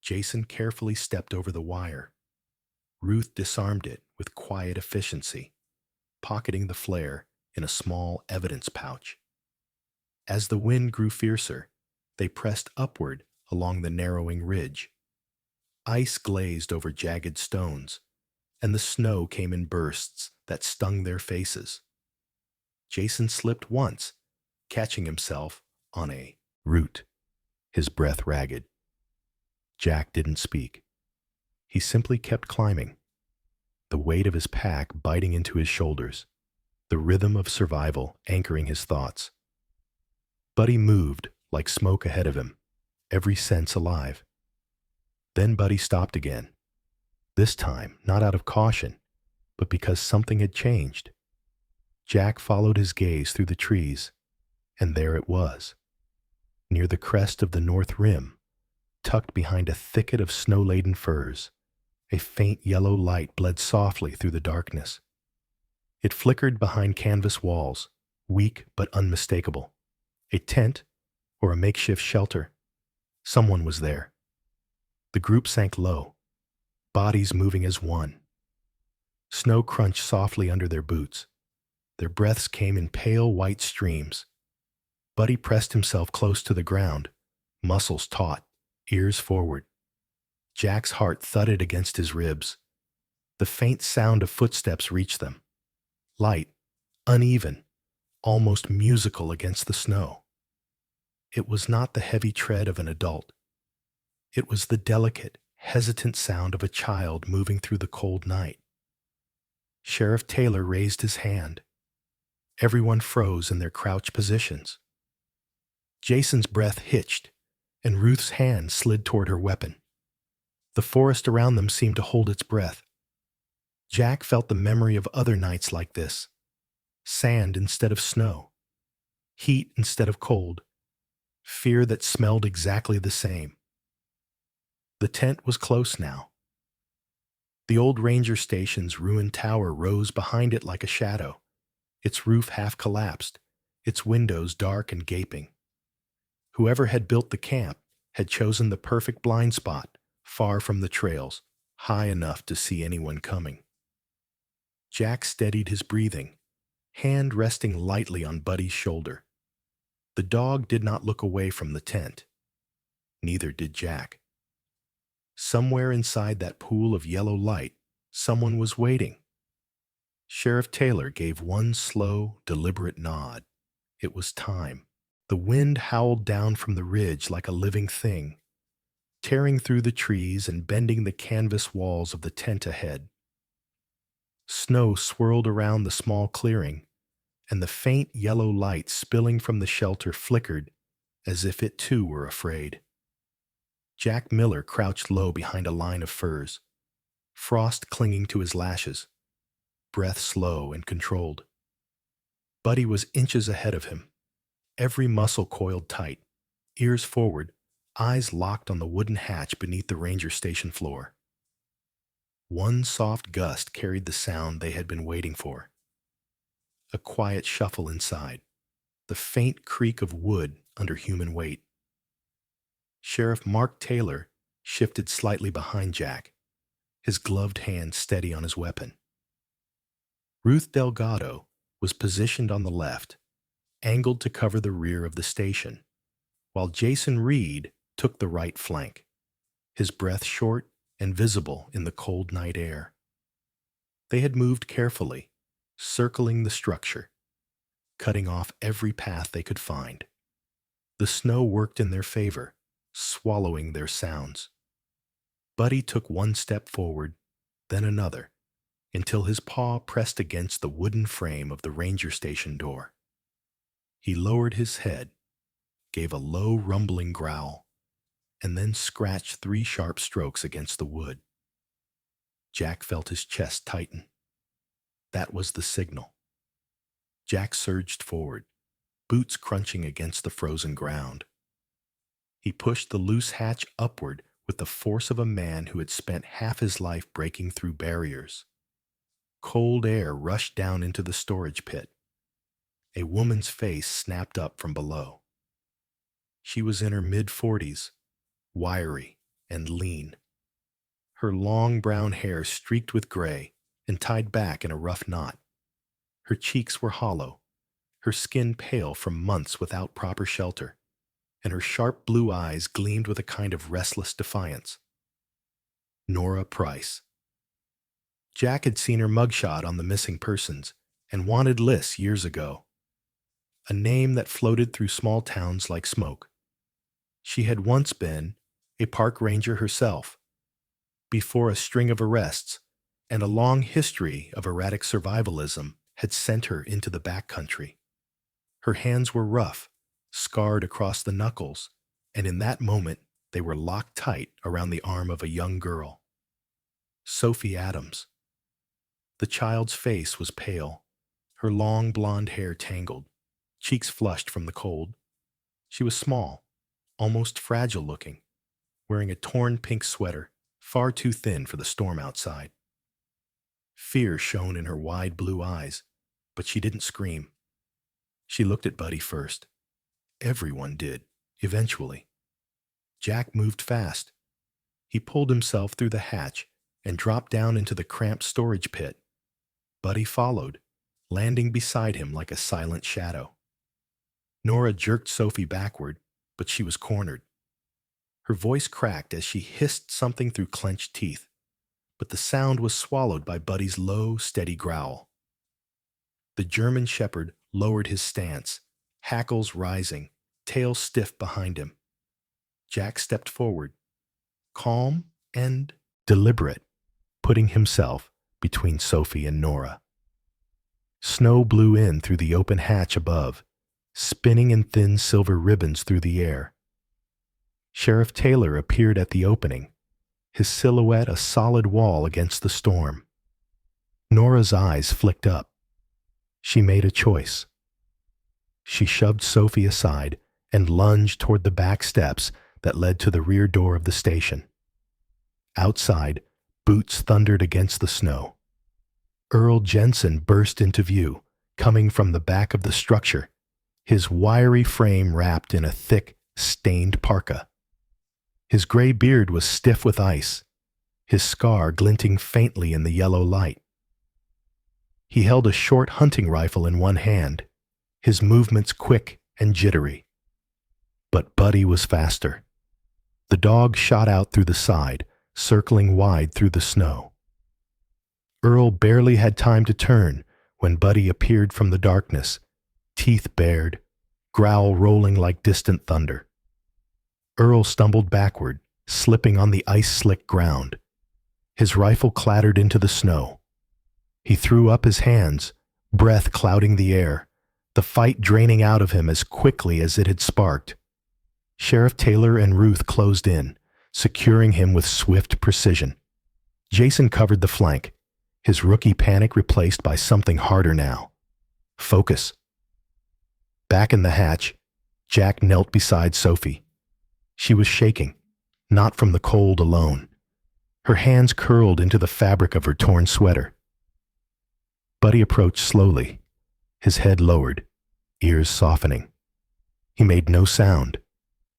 Jason carefully stepped over the wire. Ruth disarmed it with quiet efficiency, pocketing the flare in a small evidence pouch. As the wind grew fiercer, they pressed upward along the narrowing ridge. Ice glazed over jagged stones, and the snow came in bursts that stung their faces. Jason slipped once, catching himself on a root, his breath ragged. Jack didn't speak. He simply kept climbing, the weight of his pack biting into his shoulders, the rhythm of survival anchoring his thoughts. Buddy moved like smoke ahead of him, every sense alive. Then Buddy stopped again, this time not out of caution, but because something had changed. Jack followed his gaze through the trees, and there it was, near the crest of the north rim, tucked behind a thicket of snow-laden firs. A faint yellow light bled softly through the darkness. It flickered behind canvas walls, weak but unmistakable. A tent or a makeshift shelter. Someone was there. The group sank low, bodies moving as one. Snow crunched softly under their boots. Their breaths came in pale white streams. Buddy pressed himself close to the ground, muscles taut, ears forward. Jack's heart thudded against his ribs. The faint sound of footsteps reached them. Light, uneven, almost musical against the snow. It was not the heavy tread of an adult. It was the delicate, hesitant sound of a child moving through the cold night. Sheriff Taylor raised his hand. Everyone froze in their crouched positions. Jason's breath hitched, and Ruth's hand slid toward her weapon. The forest around them seemed to hold its breath. Jack felt the memory of other nights like this. Sand instead of snow. Heat instead of cold. Fear that smelled exactly the same. The tent was close now. The old ranger station's ruined tower rose behind it like a shadow, its roof half collapsed, its windows dark and gaping. Whoever had built the camp had chosen the perfect blind spot, far from the trails, high enough to see anyone coming. Jack steadied his breathing, hand resting lightly on Buddy's shoulder. The dog did not look away from the tent. Neither did Jack. Somewhere inside that pool of yellow light, someone was waiting. Sheriff Taylor gave one slow, deliberate nod. It was time. The wind howled down from the ridge like a living thing, tearing through the trees and bending the canvas walls of the tent ahead. Snow swirled around the small clearing, and the faint yellow light spilling from the shelter flickered as if it too were afraid. Jack Miller crouched low behind a line of firs, frost clinging to his lashes, breath slow and controlled. Buddy was inches ahead of him, every muscle coiled tight, ears forward, eyes locked on the wooden hatch beneath the ranger station floor. One soft gust carried the sound they had been waiting for. A quiet shuffle inside, the faint creak of wood under human weight. Sheriff Mark Taylor shifted slightly behind Jack, his gloved hand steady on his weapon. Ruth Delgado was positioned on the left, angled to cover the rear of the station, while Jason Reed took the right flank, his breath short and visible in the cold night air. They had moved carefully, circling the structure, cutting off every path they could find. The snow worked in their favor, swallowing their sounds. Buddy took one step forward, then another, until his paw pressed against the wooden frame of the ranger station door. He lowered his head, gave a low rumbling growl, and then scratched 3 sharp strokes against the wood. Jack felt his chest tighten. That was the signal. Jack surged forward, boots crunching against the frozen ground. He pushed the loose hatch upward with the force of a man who had spent half his life breaking through barriers. Cold air rushed down into the storage pit. A woman's face snapped up from below. She was in her mid-40s, wiry and lean. Her long brown hair streaked with gray and tied back in a rough knot. Her cheeks were hollow, her skin pale from months without proper shelter, and her sharp blue eyes gleamed with a kind of restless defiance. Nora Price. Jack had seen her mugshot on the missing persons and wanted lists years ago. a name that floated through small towns like smoke. She had once been a park ranger herself, before a string of arrests and a long history of erratic survivalism had sent her into the backcountry. Her hands were rough, scarred across the knuckles, and in that moment they were locked tight around the arm of a young girl. Sophie Adams. The child's face was pale, her long blonde hair tangled, cheeks flushed from the cold. She was small, almost fragile looking, wearing a torn pink sweater, far too thin for the storm outside. Fear shone in her wide blue eyes, but she didn't scream. She looked at Buddy first. Everyone did, eventually. Jack moved fast. He pulled himself through the hatch and dropped down into the cramped storage pit. Buddy followed, landing beside him like a silent shadow. Nora jerked Sophie backward, but she was cornered. Her voice cracked as she hissed something through clenched teeth, but the sound was swallowed by Buddy's low, steady growl. The German shepherd lowered his stance, hackles rising, tail stiff behind him. Jack stepped forward, calm and deliberate, putting himself between Sophie and Nora. Snow blew in through the open hatch above, spinning in thin silver ribbons through the air. Sheriff Taylor appeared at the opening, his silhouette a solid wall against the storm. Nora's eyes flicked up. She made a choice. She shoved Sophie aside and lunged toward the back steps that led to the rear door of the station. Outside, boots thundered against the snow. Earl Jensen burst into view, coming from the back of the structure, his wiry frame wrapped in a thick, stained parka. His gray beard was stiff with ice, his scar glinting faintly in the yellow light. He held a short hunting rifle in one hand, his movements quick and jittery. But Buddy was faster. The dog shot out through the side, circling wide through the snow. Earl barely had time to turn when Buddy appeared from the darkness, teeth bared, growl rolling like distant thunder. Earl stumbled backward, slipping on the ice-slick ground. His rifle clattered into the snow. He threw up his hands, breath clouding the air, the fight draining out of him as quickly as it had sparked. Sheriff Taylor and Ruth closed in, securing him with swift precision. Jason covered the flank, his rookie panic replaced by something harder now. Focus. Back in the hatch, Jack knelt beside Sophie. She was shaking, not from the cold alone. Her hands curled into the fabric of her torn sweater. Buddy approached slowly, his head lowered, ears softening. He made no sound,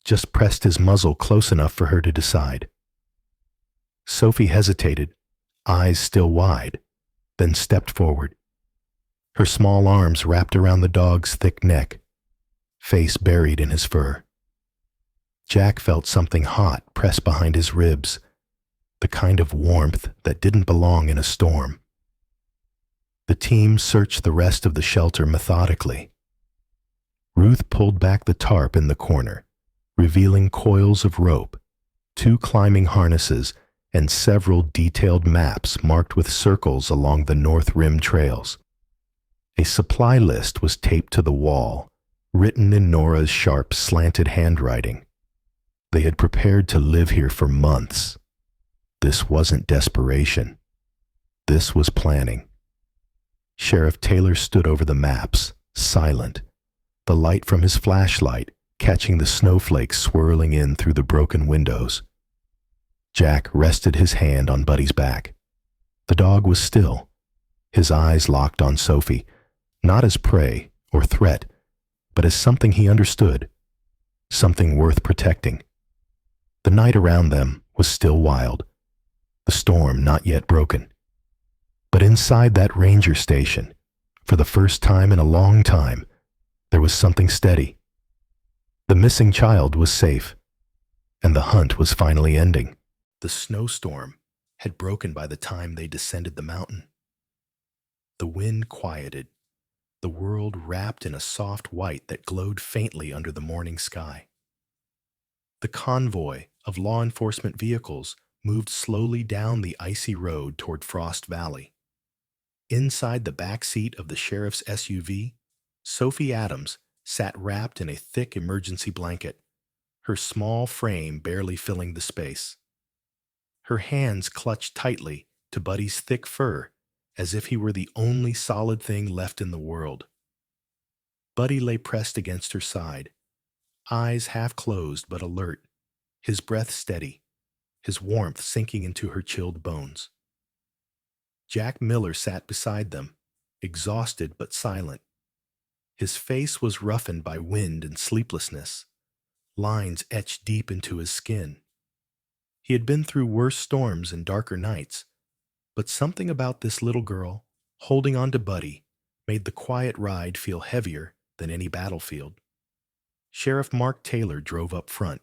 just pressed his muzzle close enough for her to decide. Sophie hesitated, eyes still wide, then stepped forward. Her small arms wrapped around the dog's thick neck, face buried in his fur. Jack felt something hot press behind his ribs, the kind of warmth that didn't belong in a storm. The team searched the rest of the shelter methodically. Ruth pulled back the tarp in the corner, revealing coils of rope, 2 climbing harnesses, and several detailed maps marked with circles along the North Rim trails. A supply list was taped to the wall, written in Nora's sharp, slanted handwriting. They had prepared to live here for months. This wasn't desperation. This was planning. Sheriff Taylor stood over the maps, silent, the light from his flashlight catching the snowflakes swirling in through the broken windows. Jack rested his hand on Buddy's back. The dog was still, his eyes locked on Sophie, not as prey or threat, but as something he understood, something worth protecting. The night around them was still wild, the storm not yet broken. But inside that ranger station, for the first time in a long time, there was something steady. The missing child was safe, and the hunt was finally ending. The snowstorm had broken by the time they descended the mountain. The wind quieted, the world wrapped in a soft white that glowed faintly under the morning sky. The convoy of law enforcement vehicles moved slowly down the icy road toward Frost Valley. Inside the back seat of the sheriff's SUV, Sophie Adams sat wrapped in a thick emergency blanket, her small frame barely filling the space. Her hands clutched tightly to Buddy's thick fur, as if he were the only solid thing left in the world. Buddy lay pressed against her side, eyes half closed but alert, his breath steady, his warmth sinking into her chilled bones. Jack Miller sat beside them, exhausted but silent. His face was roughened by wind and sleeplessness, lines etched deep into his skin. He had been through worse storms and darker nights, but something about this little girl, holding on to Buddy, made the quiet ride feel heavier than any battlefield. Sheriff Mark Taylor drove up front,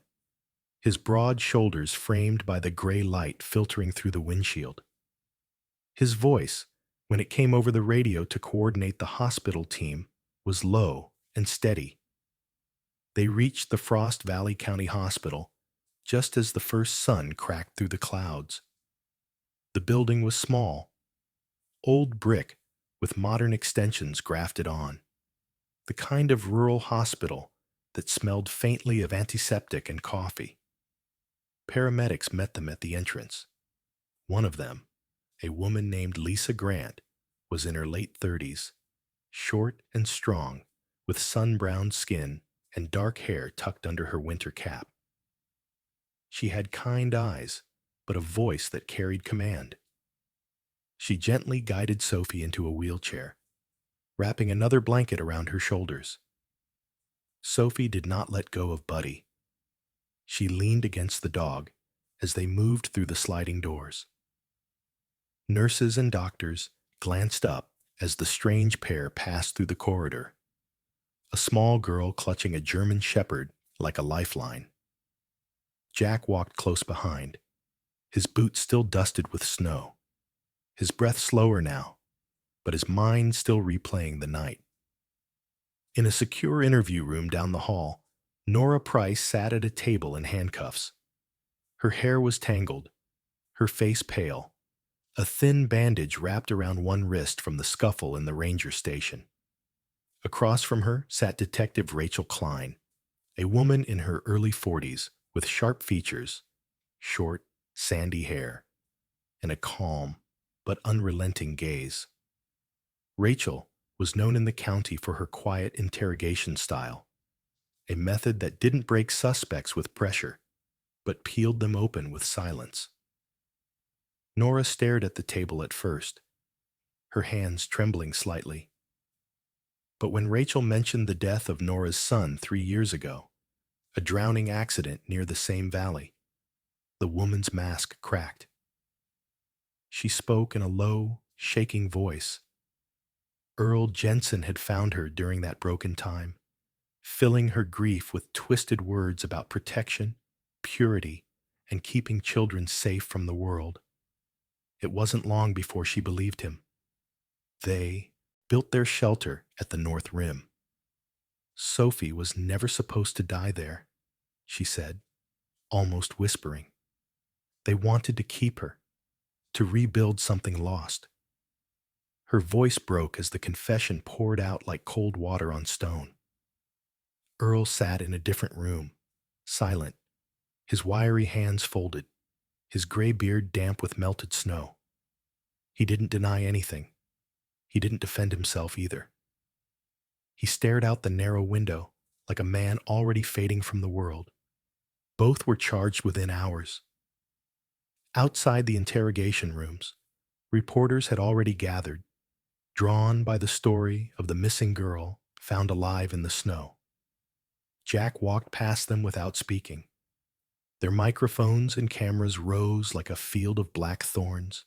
his broad shoulders framed by the gray light filtering through the windshield. His voice, when it came over the radio to coordinate the hospital team, was low and steady. They reached the Frost Valley County Hospital just as the first sun cracked through the clouds. The building was small, old brick with modern extensions grafted on, the kind of rural hospital that smelled faintly of antiseptic and coffee. Paramedics met them at the entrance. One of them, a woman named Lisa Grant, was in her late 30s, short and strong, with sun-browned skin and dark hair tucked under her winter cap. She had kind eyes, but a voice that carried command. She gently guided Sophie into a wheelchair, wrapping another blanket around her shoulders. Sophie did not let go of Buddy. She leaned against the dog as they moved through the sliding doors. Nurses and doctors glanced up as the strange pair passed through the corridor, a small girl clutching a German shepherd like a lifeline. Jack walked close behind, his boots still dusted with snow, his breath slower now, but his mind still replaying the night. In a secure interview room down the hall, Nora Price sat at a table in handcuffs. Her hair was tangled, her face pale, a thin bandage wrapped around one wrist from the scuffle in the ranger station. Across from her sat Detective Rachel Klein, a woman in her early 40s with sharp features, short, sandy hair, and a calm but unrelenting gaze. Rachel was known in the county for her quiet interrogation style, a method that didn't break suspects with pressure, but peeled them open with silence. Nora stared at the table at first, her hands trembling slightly. But when Rachel mentioned the death of Nora's son 3 years ago, a drowning accident near the same valley, the woman's mask cracked. She spoke in a low, shaking voice. Earl Jensen had found her during that broken time, filling her grief with twisted words about protection, purity, and keeping children safe from the world. It wasn't long before she believed him. They built their shelter at the North Rim. Sophie was never supposed to die there, she said, almost whispering. They wanted to keep her, to rebuild something lost. Her voice broke as the confession poured out like cold water on stone. Earl sat in a different room, silent, his wiry hands folded, his gray beard damp with melted snow. He didn't deny anything. He didn't defend himself either. He stared out the narrow window like a man already fading from the world. Both were charged within hours. Outside the interrogation rooms, reporters had already gathered, drawn by the story of the missing girl found alive in the snow. Jack walked past them without speaking. Their microphones and cameras rose like a field of black thorns.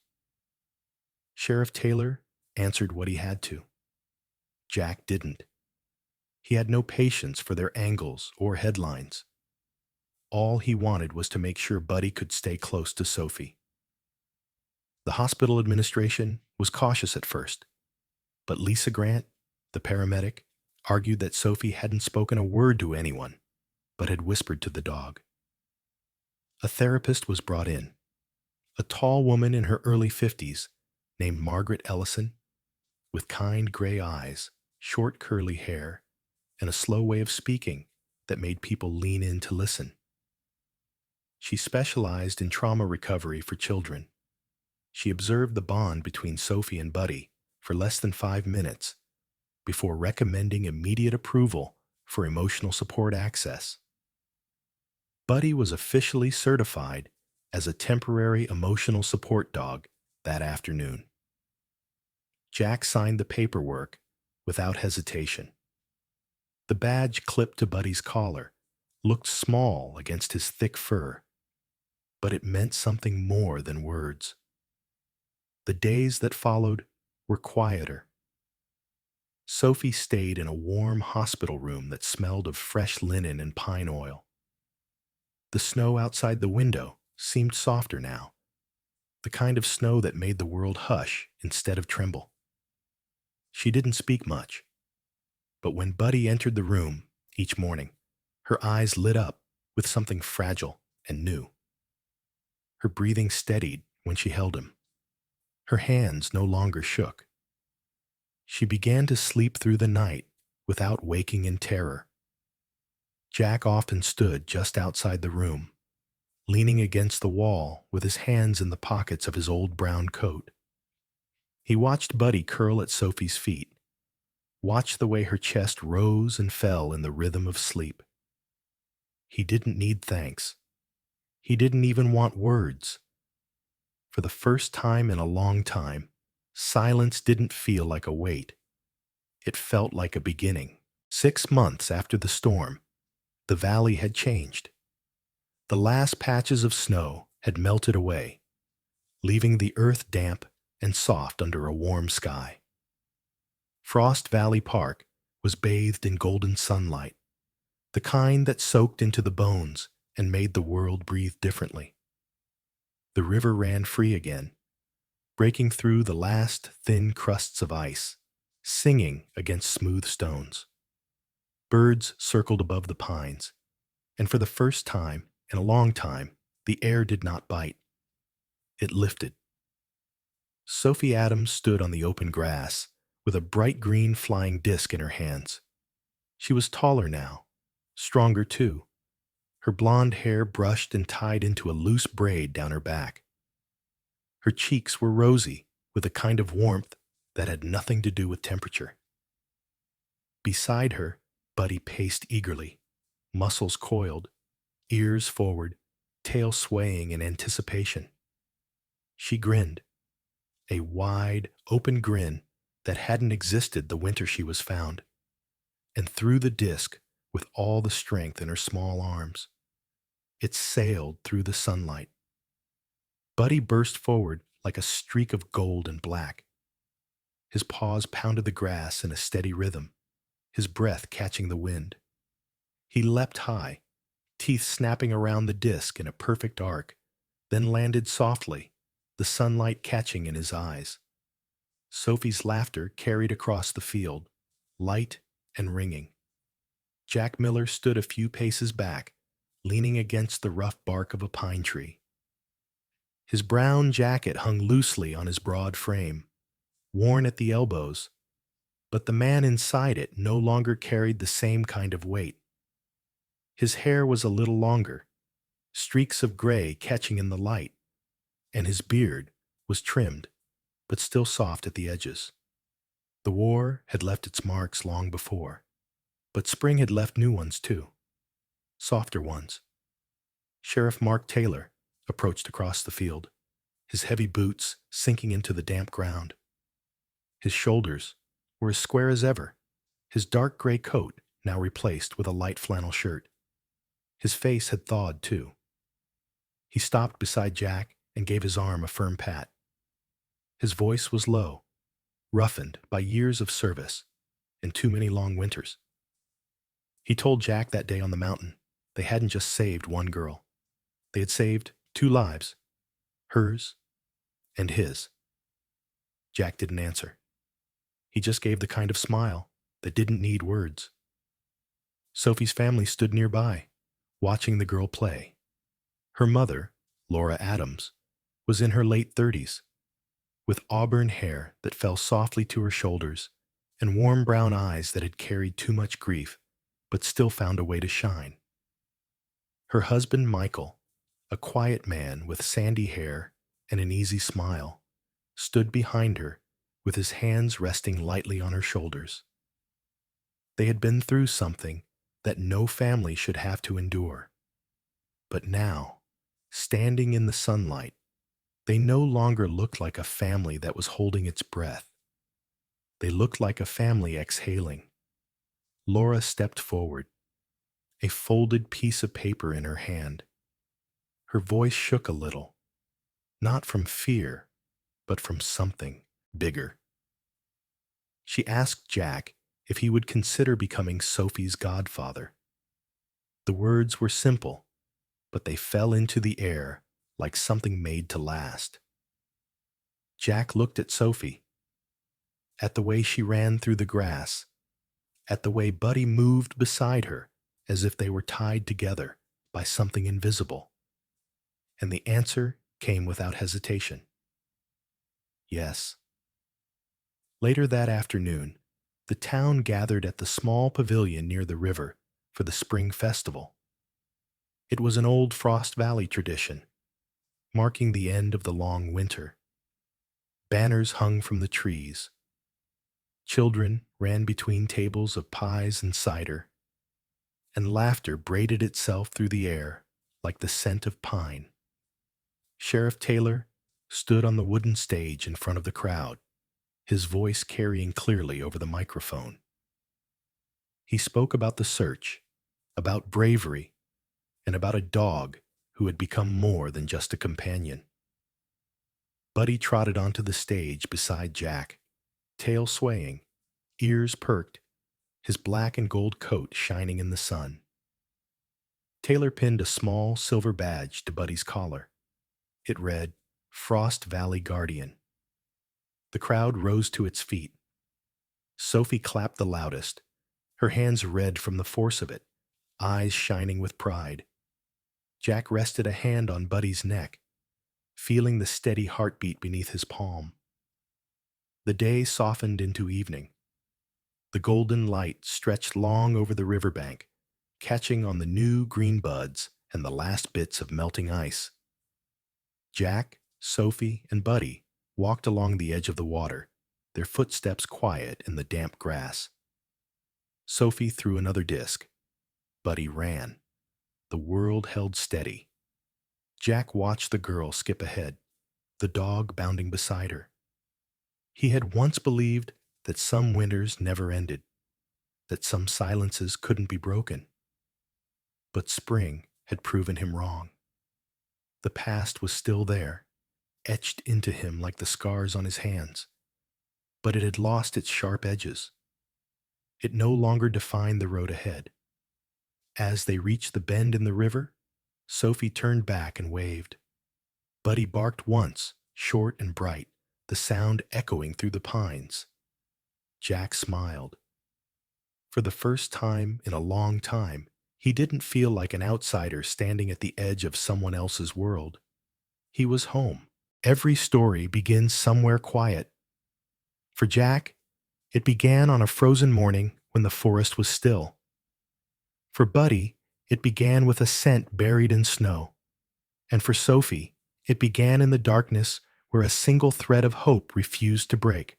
Sheriff Taylor answered what he had to. Jack didn't. He had no patience for their angles or headlines. All he wanted was to make sure Buddy could stay close to Sophie. The hospital administration was cautious at first, but Lisa Grant, The paramedic argued that Sophie hadn't spoken a word to anyone, but had whispered to the dog. A therapist was brought in, a tall woman in her early 50s named Margaret Ellison, with kind gray eyes, short curly hair, and a slow way of speaking that made people lean in to listen. She specialized in trauma recovery for children. She observed the bond between Sophie and Buddy for less than 5 minutes before recommending immediate approval for emotional support access. Buddy was officially certified as a temporary emotional support dog that afternoon. Jack signed the paperwork without hesitation. The badge clipped to Buddy's collar looked small against his thick fur, but it meant something more than words. The days that followed were quieter. Sophie stayed in a warm hospital room that smelled of fresh linen and pine oil. The snow outside the window seemed softer now, the kind of snow that made the world hush instead of tremble. She didn't speak much, but when Buddy entered the room each morning, her eyes lit up with something fragile and new. Her breathing steadied when she held him. Her hands no longer shook. She began to sleep through the night without waking in terror. Jack often stood just outside the room, leaning against the wall with his hands in the pockets of his old brown coat. He watched Buddy curl at Sophie's feet, watched the way her chest rose and fell in the rhythm of sleep. He didn't need thanks. He didn't even want words. For the first time in a long time, silence didn't feel like a wait. It felt like a beginning. 6 months after the storm, the valley had changed. The last patches of snow had melted away, leaving the earth damp and soft under a warm sky. Frost Valley Park was bathed in golden sunlight, the kind that soaked into the bones and made the world breathe differently. The river ran free again, breaking through the last thin crusts of ice, singing against smooth stones. Birds circled above the pines, and for the first time in a long time, the air did not bite. It lifted. Sophie Adams stood on the open grass with a bright green flying disc in her hands. She was taller now, stronger too, her blonde hair brushed and tied into a loose braid down her back. Her cheeks were rosy with a kind of warmth that had nothing to do with temperature. Beside her, Buddy paced eagerly, muscles coiled, ears forward, tail swaying in anticipation. She grinned, a wide, open grin that hadn't existed the winter she was found, and threw the disc with all the strength in her small arms. It sailed through the sunlight. Buddy burst forward like a streak of gold and black. His paws pounded the grass in a steady rhythm, his breath catching the wind. He leapt high, teeth snapping around the disc in a perfect arc, then landed softly, the sunlight catching in his eyes. Sophie's laughter carried across the field, light and ringing. Jack Miller stood a few paces back, leaning against the rough bark of a pine tree. His brown jacket hung loosely on his broad frame, worn at the elbows, but the man inside it no longer carried the same kind of weight. His hair was a little longer, streaks of gray catching in the light, and his beard was trimmed, but still soft at the edges. The war had left its marks long before, but spring had left new ones too, softer ones. Sheriff Mark Taylor approached across the field, his heavy boots sinking into the damp ground. His shoulders were as square as ever, his dark gray coat now replaced with a light flannel shirt. His face had thawed too. He stopped beside Jack and gave his arm a firm pat. His voice was low, roughened by years of service and too many long winters. He told Jack that day on the mountain they hadn't just saved one girl. They had saved 2 lives, hers and his. Jack didn't answer. He just gave the kind of smile that didn't need words. Sophie's family stood nearby, watching the girl play. Her mother, Laura Adams, was in her late 30s, with auburn hair that fell softly to her shoulders and warm brown eyes that had carried too much grief but still found a way to shine. Her husband, Michael, a quiet man with sandy hair and an easy smile, stood behind her with his hands resting lightly on her shoulders. They had been through something that no family should have to endure. But now, standing in the sunlight, they no longer looked like a family that was holding its breath. They looked like a family exhaling. Laura stepped forward, a folded piece of paper in her hand. Her voice shook a little, not from fear, but from something bigger. She asked Jack if he would consider becoming Sophie's godfather. The words were simple, but they fell into the air like something made to last. Jack looked at Sophie, at the way she ran through the grass, at the way Buddy moved beside her as if they were tied together by something invisible. And the answer came without hesitation. Yes. Later that afternoon, the town gathered at the small pavilion near the river for the spring festival. It was an old Frost Valley tradition, marking the end of the long winter. Banners hung from the trees. Children ran between tables of pies and cider, and laughter braided itself through the air like the scent of pine. Sheriff Taylor stood on the wooden stage in front of the crowd, his voice carrying clearly over the microphone. He spoke about the search, about bravery, and about a dog who had become more than just a companion. Buddy trotted onto the stage beside Jack, tail swaying, ears perked, his black and gold coat shining in the sun. Taylor pinned a small silver badge to Buddy's collar. It read, Frost Valley Guardian. The crowd rose to its feet. Sophie clapped the loudest, her hands red from the force of it, eyes shining with pride. Jack rested a hand on Buddy's neck, feeling the steady heartbeat beneath his palm. The day softened into evening. The golden light stretched long over the riverbank, catching on the new green buds and the last bits of melting ice. Jack, Sophie, and Buddy walked along the edge of the water, their footsteps quiet in the damp grass. Sophie threw another disc. Buddy ran. The world held steady. Jack watched the girl skip ahead, the dog bounding beside her. He had once believed that some winters never ended, that some silences couldn't be broken. But spring had proven him wrong. The past was still there, etched into him like the scars on his hands, but it had lost its sharp edges. It no longer defined the road ahead. As they reached the bend in the river, Sophie turned back and waved. Buddy barked once, short and bright, the sound echoing through the pines. Jack smiled. For the first time in a long time, he didn't feel like an outsider standing at the edge of someone else's world. He was home. Every story begins somewhere quiet. For Jack, it began on a frozen morning when the forest was still. For Buddy, it began with a scent buried in snow. And for Sophie, it began in the darkness where a single thread of hope refused to break.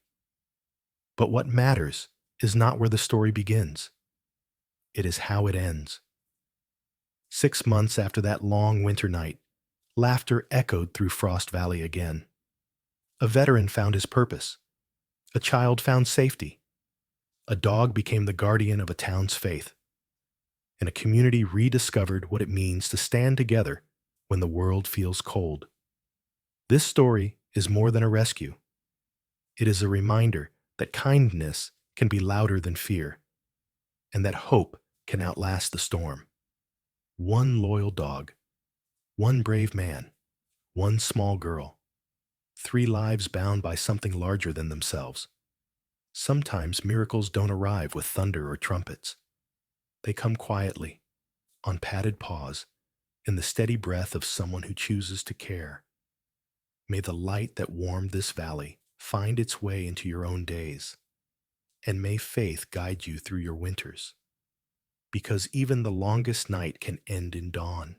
But what matters is not where the story begins. It is how it ends. 6 months after that long winter night, laughter echoed through Frost Valley again. A veteran found his purpose. A child found safety. A dog became the guardian of a town's faith. And a community rediscovered what it means to stand together when the world feels cold. This story is more than a rescue. It is a reminder that kindness can be louder than fear, and that hope can outlast the storm. One loyal dog, one brave man, one small girl, 3 lives bound by something larger than themselves. Sometimes miracles don't arrive with thunder or trumpets. They come quietly, on padded paws, in the steady breath of someone who chooses to care. May the light that warmed this valley find its way into your own days, and may faith guide you through your winters, because even the longest night can end in dawn.